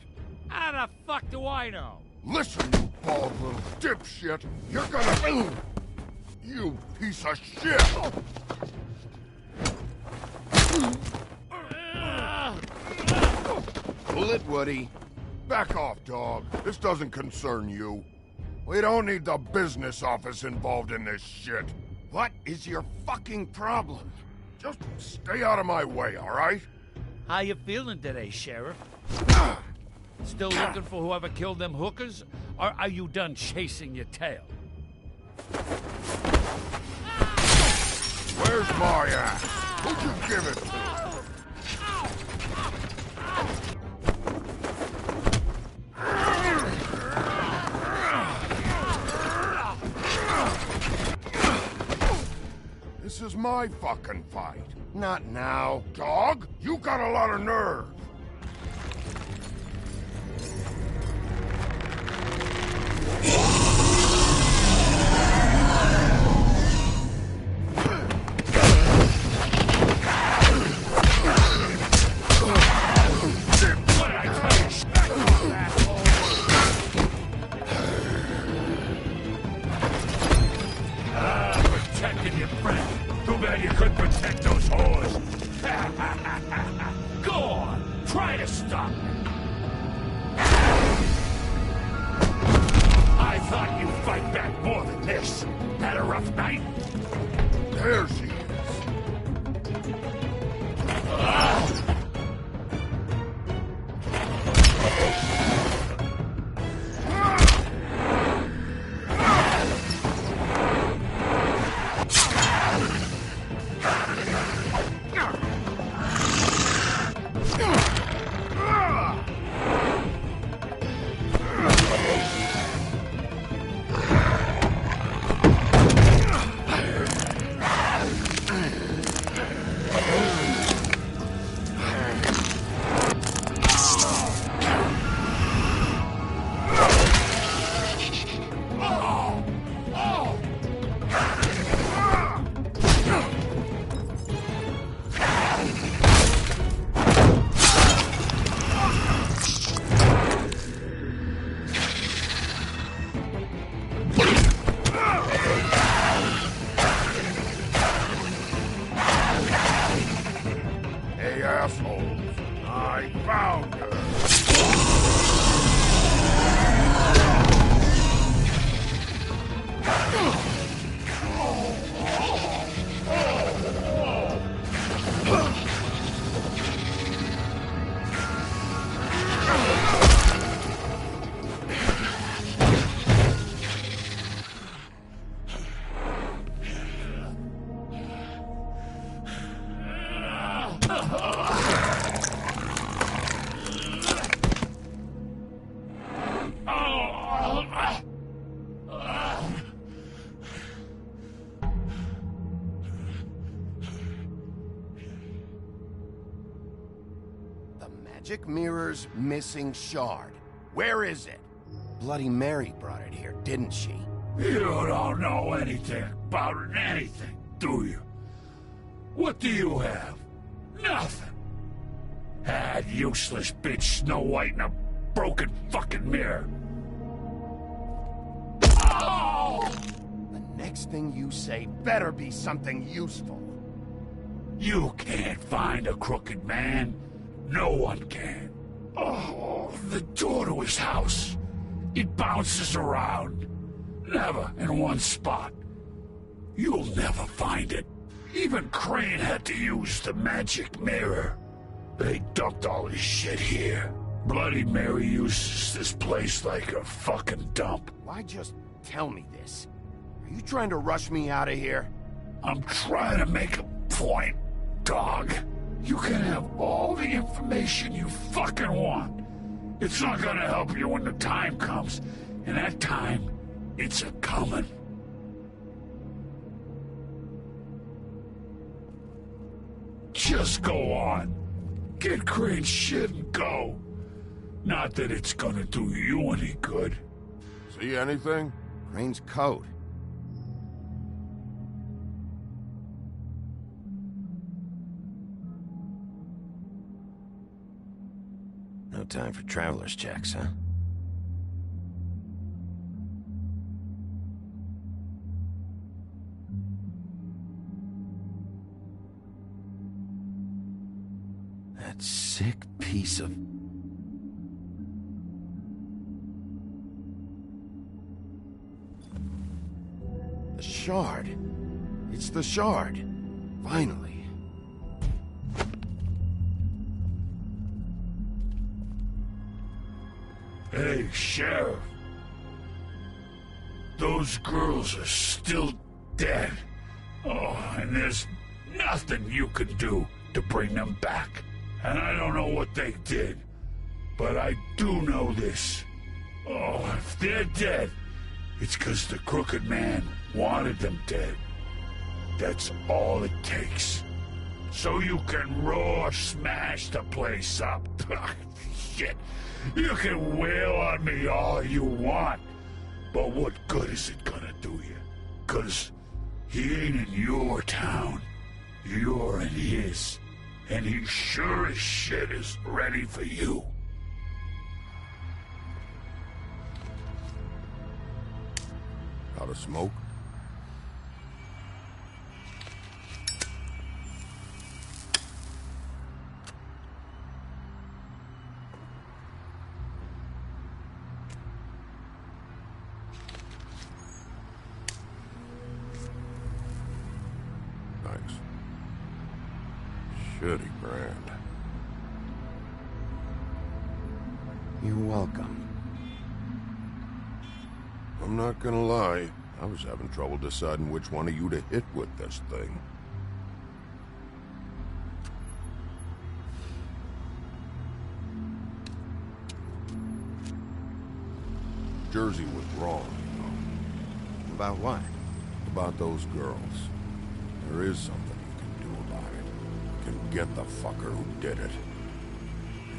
How the fuck do I know? Listen, you bald little dipshit. You're gonna... You piece of shit! Pull it, Woody. Back off, dog. This doesn't concern you. We don't need the business office involved in this shit. What is your fucking problem? Just stay out of my way, all right? How you feeling today, Sheriff? Still looking for whoever killed them hookers? Or are you done chasing your tail? Where's my ass? Who'd you give it to? This is my fucking fight. Not now. Dog, you got a lot of nerve. Protecting your friend. Too bad you couldn't protect those whores. Go on, try to stop me. I thought you'd fight back more than this. Had a rough night? There she is. I found her. Magic Mirror's missing shard. Where is it? Bloody Mary brought it here, didn't she? You don't know anything about anything, do you? What do you have? Nothing. That useless bitch Snow White in a broken fucking mirror. Oh! The next thing you say better be something useful. You can't find a crooked man. No one can. Oh, the door to his house. It bounces around. Never in one spot. You'll never find it. Even Crane had to use the magic mirror. They dumped all his shit here. Bloody Mary uses this place like a fucking dump. Why just tell me this? Are you trying to rush me out of here? I'm trying to make a point, dog. You can have all the information you fucking want. It's not gonna help you when the time comes. And that time, it's a-comin'. Just go on. Get Crane's shit and go. Not that it's gonna do you any good. See anything? Crane's coat. No time for traveler's checks, huh? That sick piece of... The shard. It's the shard. Finally. Hey, Sheriff. Those girls are still dead. Oh, and there's nothing you can do to bring them back. And I don't know what they did, but I do know this. Oh, if they're dead, it's because the Crooked Man wanted them dead. That's all it takes. So you can raw smash the place up. Shit. You can wail on me all you want, but what good is it gonna do you? 'Cause he ain't in your town. You're in his. And he sure as shit is ready for you. Out of smoke? Thanks. Shitty brand. You're welcome. I'm not gonna lie, I was having trouble deciding which one of you to hit with this thing. Jersey was wrong, you know. About what? About those girls. There is something you can do about it. You can get the fucker who did it.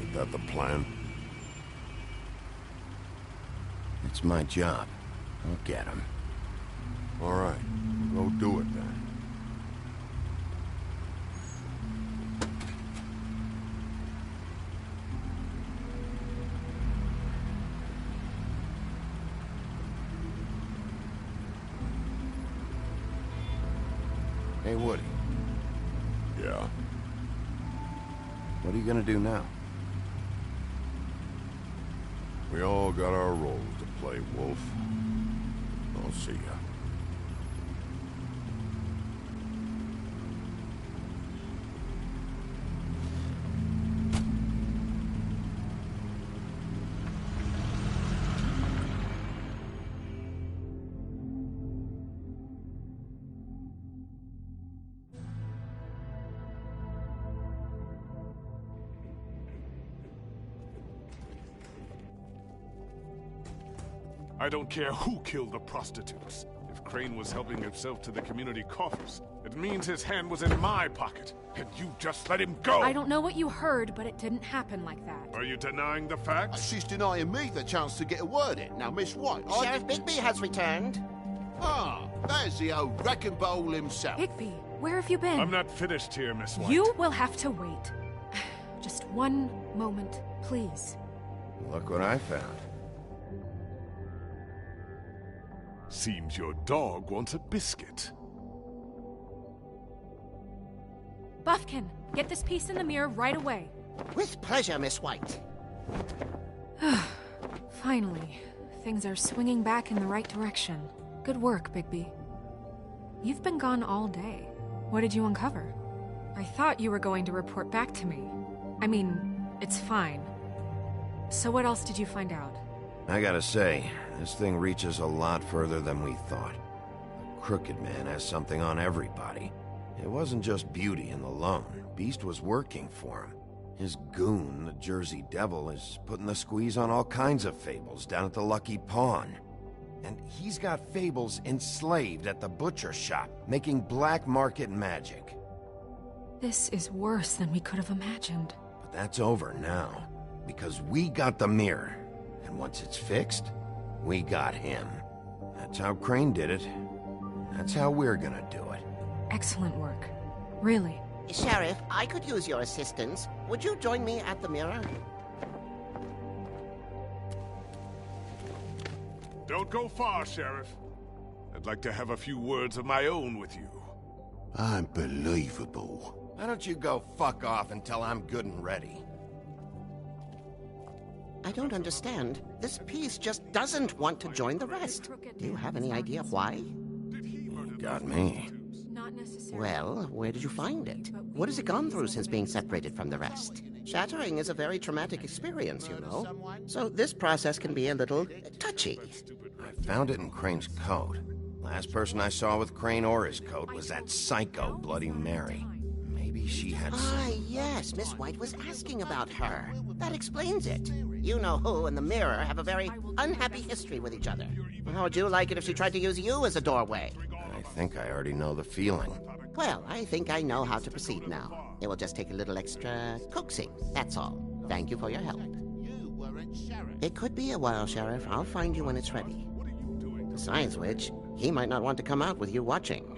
Ain't that the plan? It's my job. I'll get him. All right, go do it then. Hey, Woody. Yeah? What are you gonna do now? We all got our roles to play, Wolf. I'll see ya. I don't care who killed the prostitutes. If Crane was helping himself to the community coffers, it means his hand was in my pocket, and you just let him go! I don't know what you heard, but it didn't happen like that. Are you denying the fact? She's denying me the chance to get a word in. Now, Miss White, Sheriff Bigby has returned. Ah, there's the old wrecking bowl himself. Bigby, where have you been? I'm not finished here, Miss White. You will have to wait. Just one moment, please. Look what I found. Seems your dog wants a biscuit. Buffkin, get this piece in the mirror right away. With pleasure, Miss White. Finally, things are swinging back in the right direction. Good work, Bigby. You've been gone all day. What did you uncover? I thought you were going to report back to me. I mean, it's fine. So what else did you find out? I gotta say, this thing reaches a lot further than we thought. The Crooked Man has something on everybody. It wasn't just Beauty and the Lone. Beast was working for him. His goon, the Jersey Devil, is putting the squeeze on all kinds of fables down at the Lucky Pawn. And he's got fables enslaved at the butcher shop, making black market magic. This is worse than we could have imagined. But that's over now, because we got the mirror. And once it's fixed, we got him. That's how Crane did it. That's how we're gonna do it. Excellent work. Really. Sheriff, I could use your assistance. Would you join me at the mirror? Don't go far, Sheriff. I'd like to have a few words of my own with you. Unbelievable. Why don't you go fuck off until I'm good and ready? I don't understand. This piece just doesn't want to join the rest. Do you have any idea why? Got me. Not necessarily. Well, where did you find it? What has it gone through since being separated from the rest? Shattering is a very traumatic experience, you know. So this process can be a little touchy. I found it in Crane's coat. Last person I saw with Crane or his coat was that psycho Bloody Mary. Maybe she had some... Ah, yes, Miss White was asking about her. That explains it. You know who and the Mirror have a very unhappy history with each other. How would you like it if she tried to use you as a doorway? I think I already know the feeling. Well, I think I know how to proceed now. It will just take a little extra coaxing, that's all. Thank you for your help. It could be a while, Sheriff. I'll find you when it's ready. Besides which, he might not want to come out with you watching.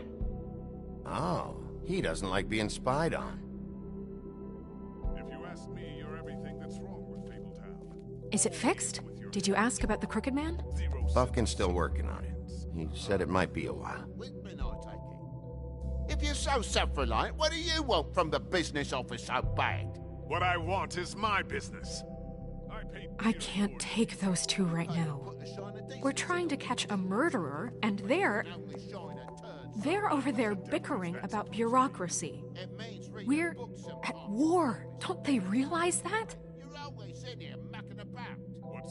Oh, he doesn't like being spied on. If you ask me, you're everything that's wrong with Fabletown. Is it fixed? Did you ask about the Crooked Man? Buffkin's still working on it. He said it might be a while. If you're so self-reliant, what do you want from the business office so bad? What I want is my business. I can't take those two right now. We're trying to catch a murderer, and they're over there bickering about bureaucracy. We're at war. Don't they realize that?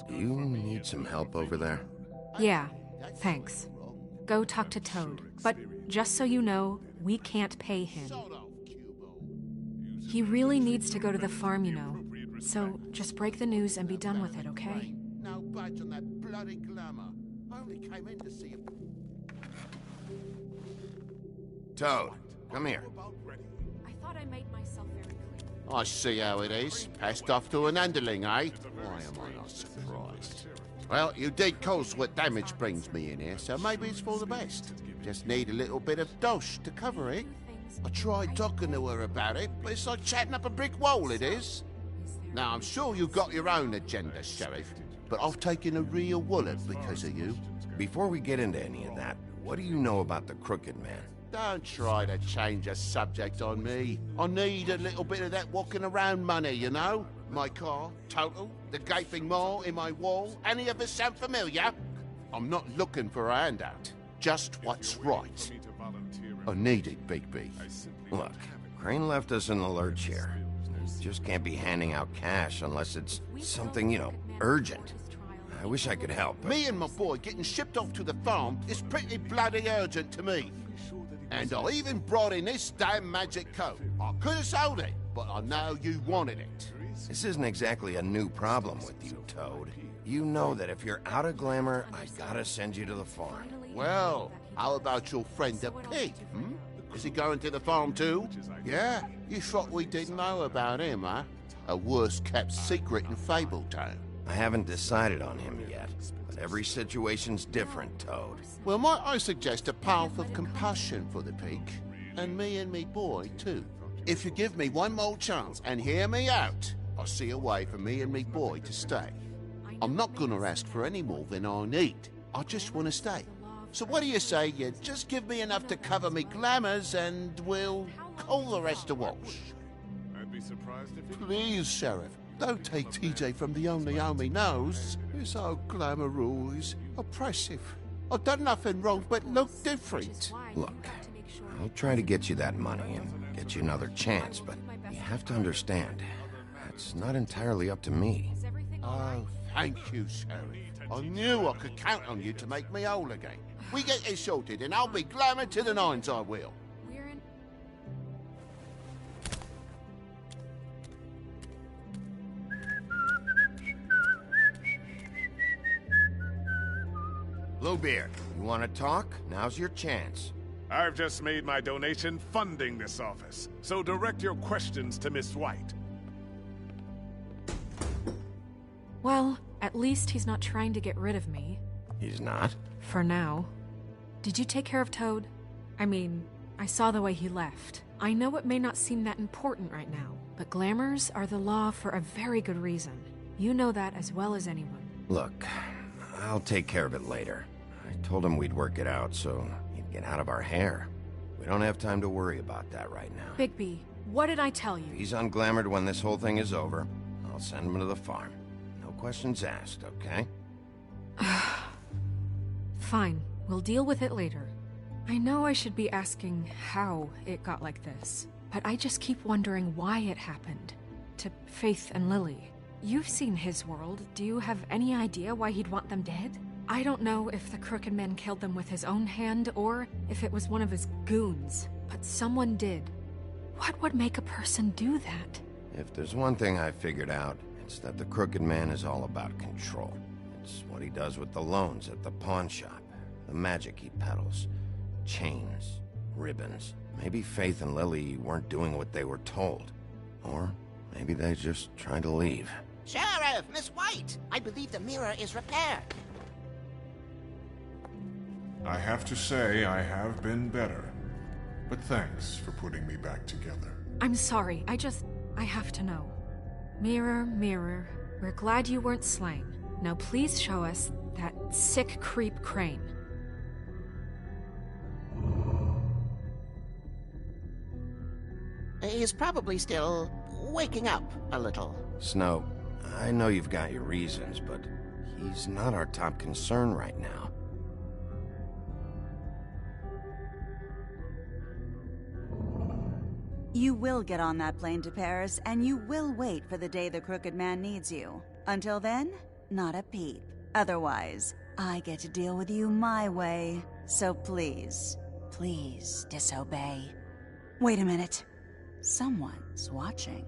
Do you need some help over there? Yeah, thanks. Go talk to Toad. But just so you know, we can't pay him. He really needs to go to the farm, you know. So just break the news and be done with it, okay? No budge on that bloody glamour. I only came in to see if... Toad, come here. I thought I made myself very clear. I see how it is. Passed off to an underling, eh? Why am I not surprised? Well, you did cause what damage brings me in here, so maybe it's for the best. Just need a little bit of dosh to cover it. I tried talking to her about it, but it's like chatting up a brick wall, it is. Now, I'm sure you've got your own agenda, Sheriff, but I've taken a real wallet because of you. Before we get into any of that, what do you know about the Crooked Man? Don't try to change a subject on me. I need a little bit of that walking around money, you know? My car, total, the gaping maw in my wall. Any of us sound familiar? I'm not looking for a handout. Just what's right. I need it, Bigby. Look, Crane left us in the lurch here. We just can't be handing out cash unless it's something, you know, urgent. I wish I could help, but... Me and my boy getting shipped off to the farm is pretty bloody urgent to me. And I even brought in this damn magic coat. I could have sold it, but I know you wanted it. This isn't exactly a new problem with you, Toad. You know that if you're out of glamour, I gotta send you to the farm. Well, how about your friend the pig, hmm? Is he going to the farm too? Yeah? You thought we didn't know about him, huh? A worst-kept secret in Fabletown. I haven't decided on him yet, but every situation's different, Toad. Well, might I suggest a path of compassion for the pig? And me boy, too. If you give me one more chance and hear me out, I'll see a way for me and me boy to stay. I'm not gonna ask for any more than I need. I just want to stay. So what do you say you just give me enough to cover me glamours and we'll call the rest a wash? I'd be surprised if... Please, Sheriff, don't take TJ from the only home he knows. It's so glamorous, oppressive. I've done nothing wrong but look different. Look, I'll try to get you that money and get you another chance, but you have to understand, that's not entirely up to me. Oh, thank you, Sheriff. I knew I could count on you to make me whole again. We get it sorted and I'll be glamour to the nines, I will. Bluebeard, you want to talk? Now's your chance. I've just made my donation funding this office, so direct your questions to Miss White. Well, at least he's not trying to get rid of me. He's not? For now. Did you take care of Toad? I mean, I saw the way he left. I know it may not seem that important right now, but glamours are the law for a very good reason. You know that as well as anyone. Look, I'll take care of it later. I told him we'd work it out so he'd get out of our hair. We don't have time to worry about that right now. Bigby, what did I tell you? He's unglamored when this whole thing is over. I'll send him to the farm. No questions asked, okay? Fine. We'll deal with it later. I know I should be asking how it got like this, but I just keep wondering why it happened. To Faith and Lily. You've seen his world. Do you have any idea why he'd want them dead? I don't know if the Crooked Man killed them with his own hand or if it was one of his goons, but someone did. What would make a person do that? If there's one thing I figured out, it's that the Crooked Man is all about control. It's what he does with the loans at the pawn shop, the magic he peddles, chains, ribbons. Maybe Faith and Lily weren't doing what they were told. Or maybe they just tried to leave. Sheriff, Miss White! I believe the mirror is repaired. I have to say I have been better. But thanks for putting me back together. I'm sorry, I have to know. Mirror, mirror, we're glad you weren't slain. Now please show us that sick creep Crane. He's probably still waking up a little. Snow, I know you've got your reasons, but he's not our top concern right now. You will get on that plane to Paris, and you will wait for the day the Crooked Man needs you. Until then, not a peep. Otherwise, I get to deal with you my way. So please, please disobey. Wait a minute. Someone's watching.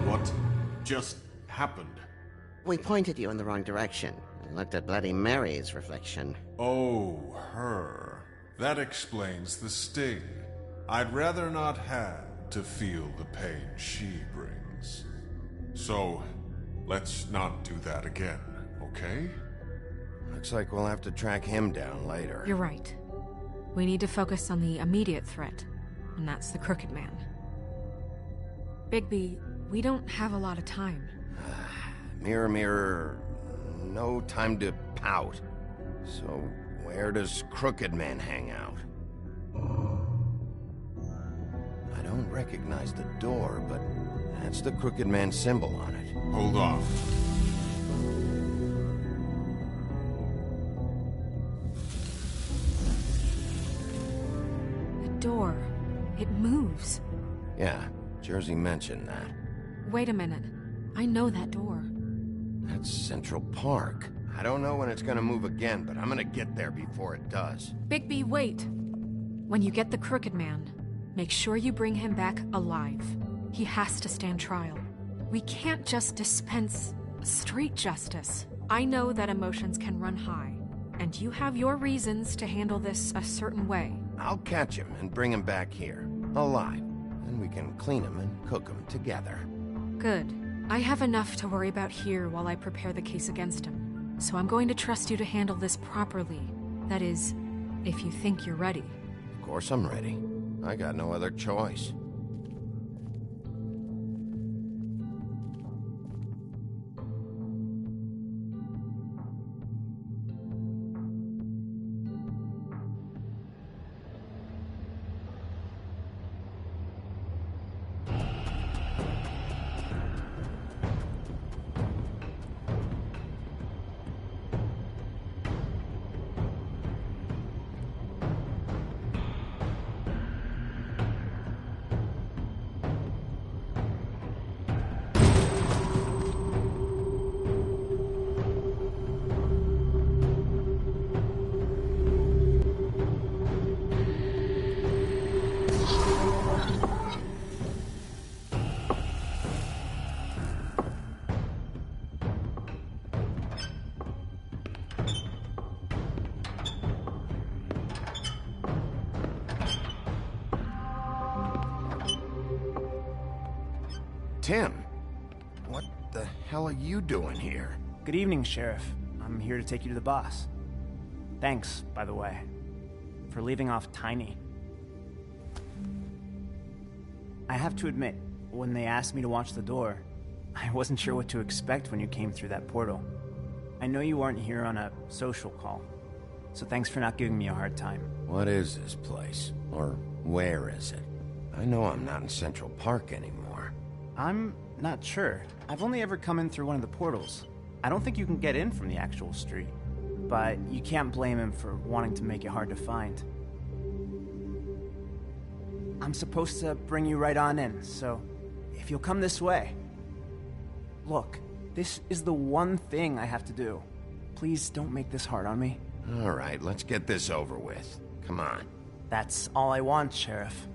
What just happened? We pointed you in the wrong direction and looked at Bloody Mary's reflection. Oh, her. That explains the sting. I'd rather not have to feel the pain she brings. So, let's not do that again, okay? Looks like we'll have to track him down later. You're right. We need to focus on the immediate threat, and that's the Crooked Man. Bigby, we don't have a lot of time. Mirror, mirror, no time to pout. So, where does Crooked Man hang out? I don't recognize the door, but that's the Crooked Man symbol on it. Hold on. The door. It moves. Yeah, Jersey mentioned that. Wait a minute. I know that door. That's Central Park. I don't know when it's gonna move again, but I'm gonna get there before it does. Bigby, wait. When you get the Crooked Man, make sure you bring him back alive. He has to stand trial. We can't just dispense street justice. I know that emotions can run high, and you have your reasons to handle this a certain way. I'll catch him and bring him back here, alive. Then we can clean him and cook him together. Good. I have enough to worry about here while I prepare the case against him. So I'm going to trust you to handle this properly. That is, if you think you're ready. Of course I'm ready. I got no other choice. Tim, what the hell are you doing here? Good evening, Sheriff. I'm here to take you to the boss. Thanks, by the way, for leaving off Tiny. I have to admit, when they asked me to watch the door, I wasn't sure what to expect when you came through that portal. I know you weren't here on a social call, so thanks for not giving me a hard time. What is this place? Or where is it? I know I'm not in Central Park anymore. I'm not sure. I've only ever come in through one of the portals. I don't think you can get in from the actual street. But you can't blame him for wanting to make it hard to find. I'm supposed to bring you right on in, so if you'll come this way. Look, this is the one thing I have to do. Please don't make this hard on me. All right, let's get this over with. Come on. That's all I want, Sheriff.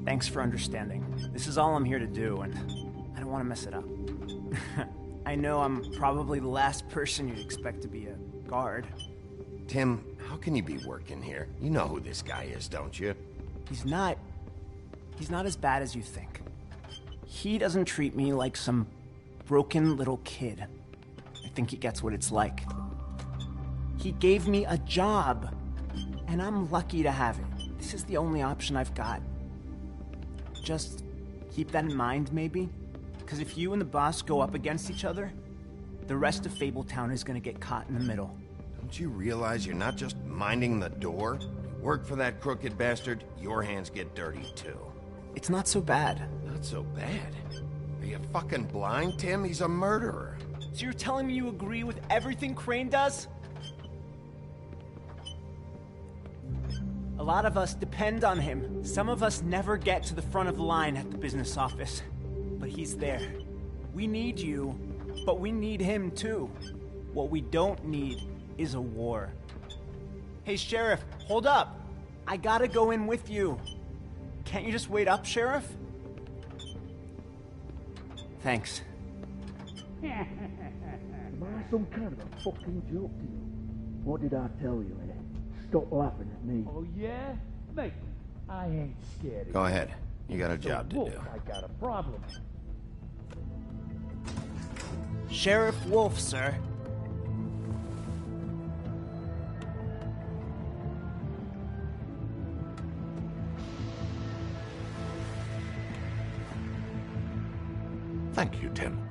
Thanks for understanding. This is all I'm here to do, and I don't want to mess it up. I know I'm probably the last person you'd expect to be a guard. Tim, how can you be working here? You know who this guy is, don't you? He's not as bad as you think. He doesn't treat me like some broken little kid. I think he gets what it's like. He gave me a job, and I'm lucky to have it. This is the only option I've got. Just keep that in mind, maybe? Because if you and the boss go up against each other, the rest of Fabletown is gonna get caught in the middle. Don't you realize you're not just minding the door? You work for that crooked bastard, your hands get dirty too. It's not so bad. Not so bad? Are you fucking blind, Tim? He's a murderer. So you're telling me you agree with everything Crane does? A lot of us depend on him. Some of us never get to the front of the line at the business office. But he's there. We need you, but we need him too. What we don't need is a war. Hey, Sheriff, hold up. I gotta go in with you. Can't you just wait up, Sheriff? Thanks. Am I some kind of a fucking joke to you? What did I tell you, eh? Stop laughing at me. Oh, yeah? Mate, I ain't scared of Go ahead. You got a job to do. I got a problem. Sheriff Wolf, sir. Thank you, Tim.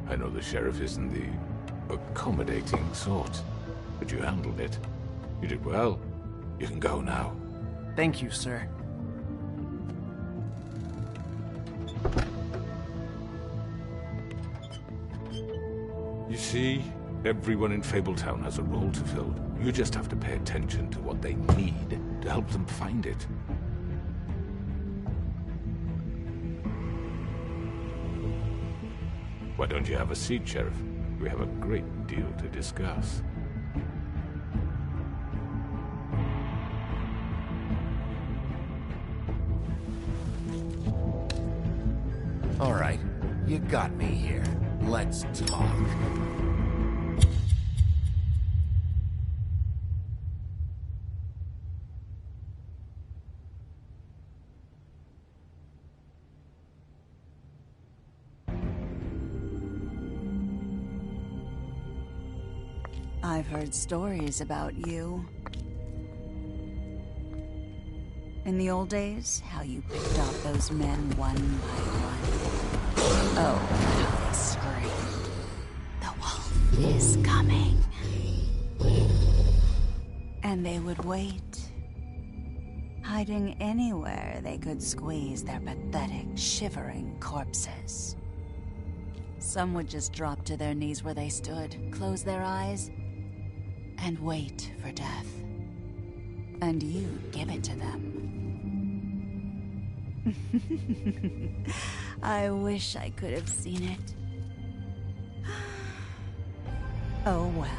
I know the sheriff isn't the accommodating sort, but you handled it. You did well. You can go now. Thank you, sir. You see, everyone in Fabletown has a role to fill. You just have to pay attention to what they need to help them find it. Why don't you have a seat, Sheriff? We have a great deal to discuss. All right, you got me here. Let's talk. I've heard stories about you. In the old days, how you picked off those men one by one. Oh, how they screamed. The wolf is coming. And they would wait, hiding anywhere they could squeeze their pathetic, shivering corpses. Some would just drop to their knees where they stood, close their eyes, and wait for death. And you'd give it to them. I wish I could have seen it. Oh well.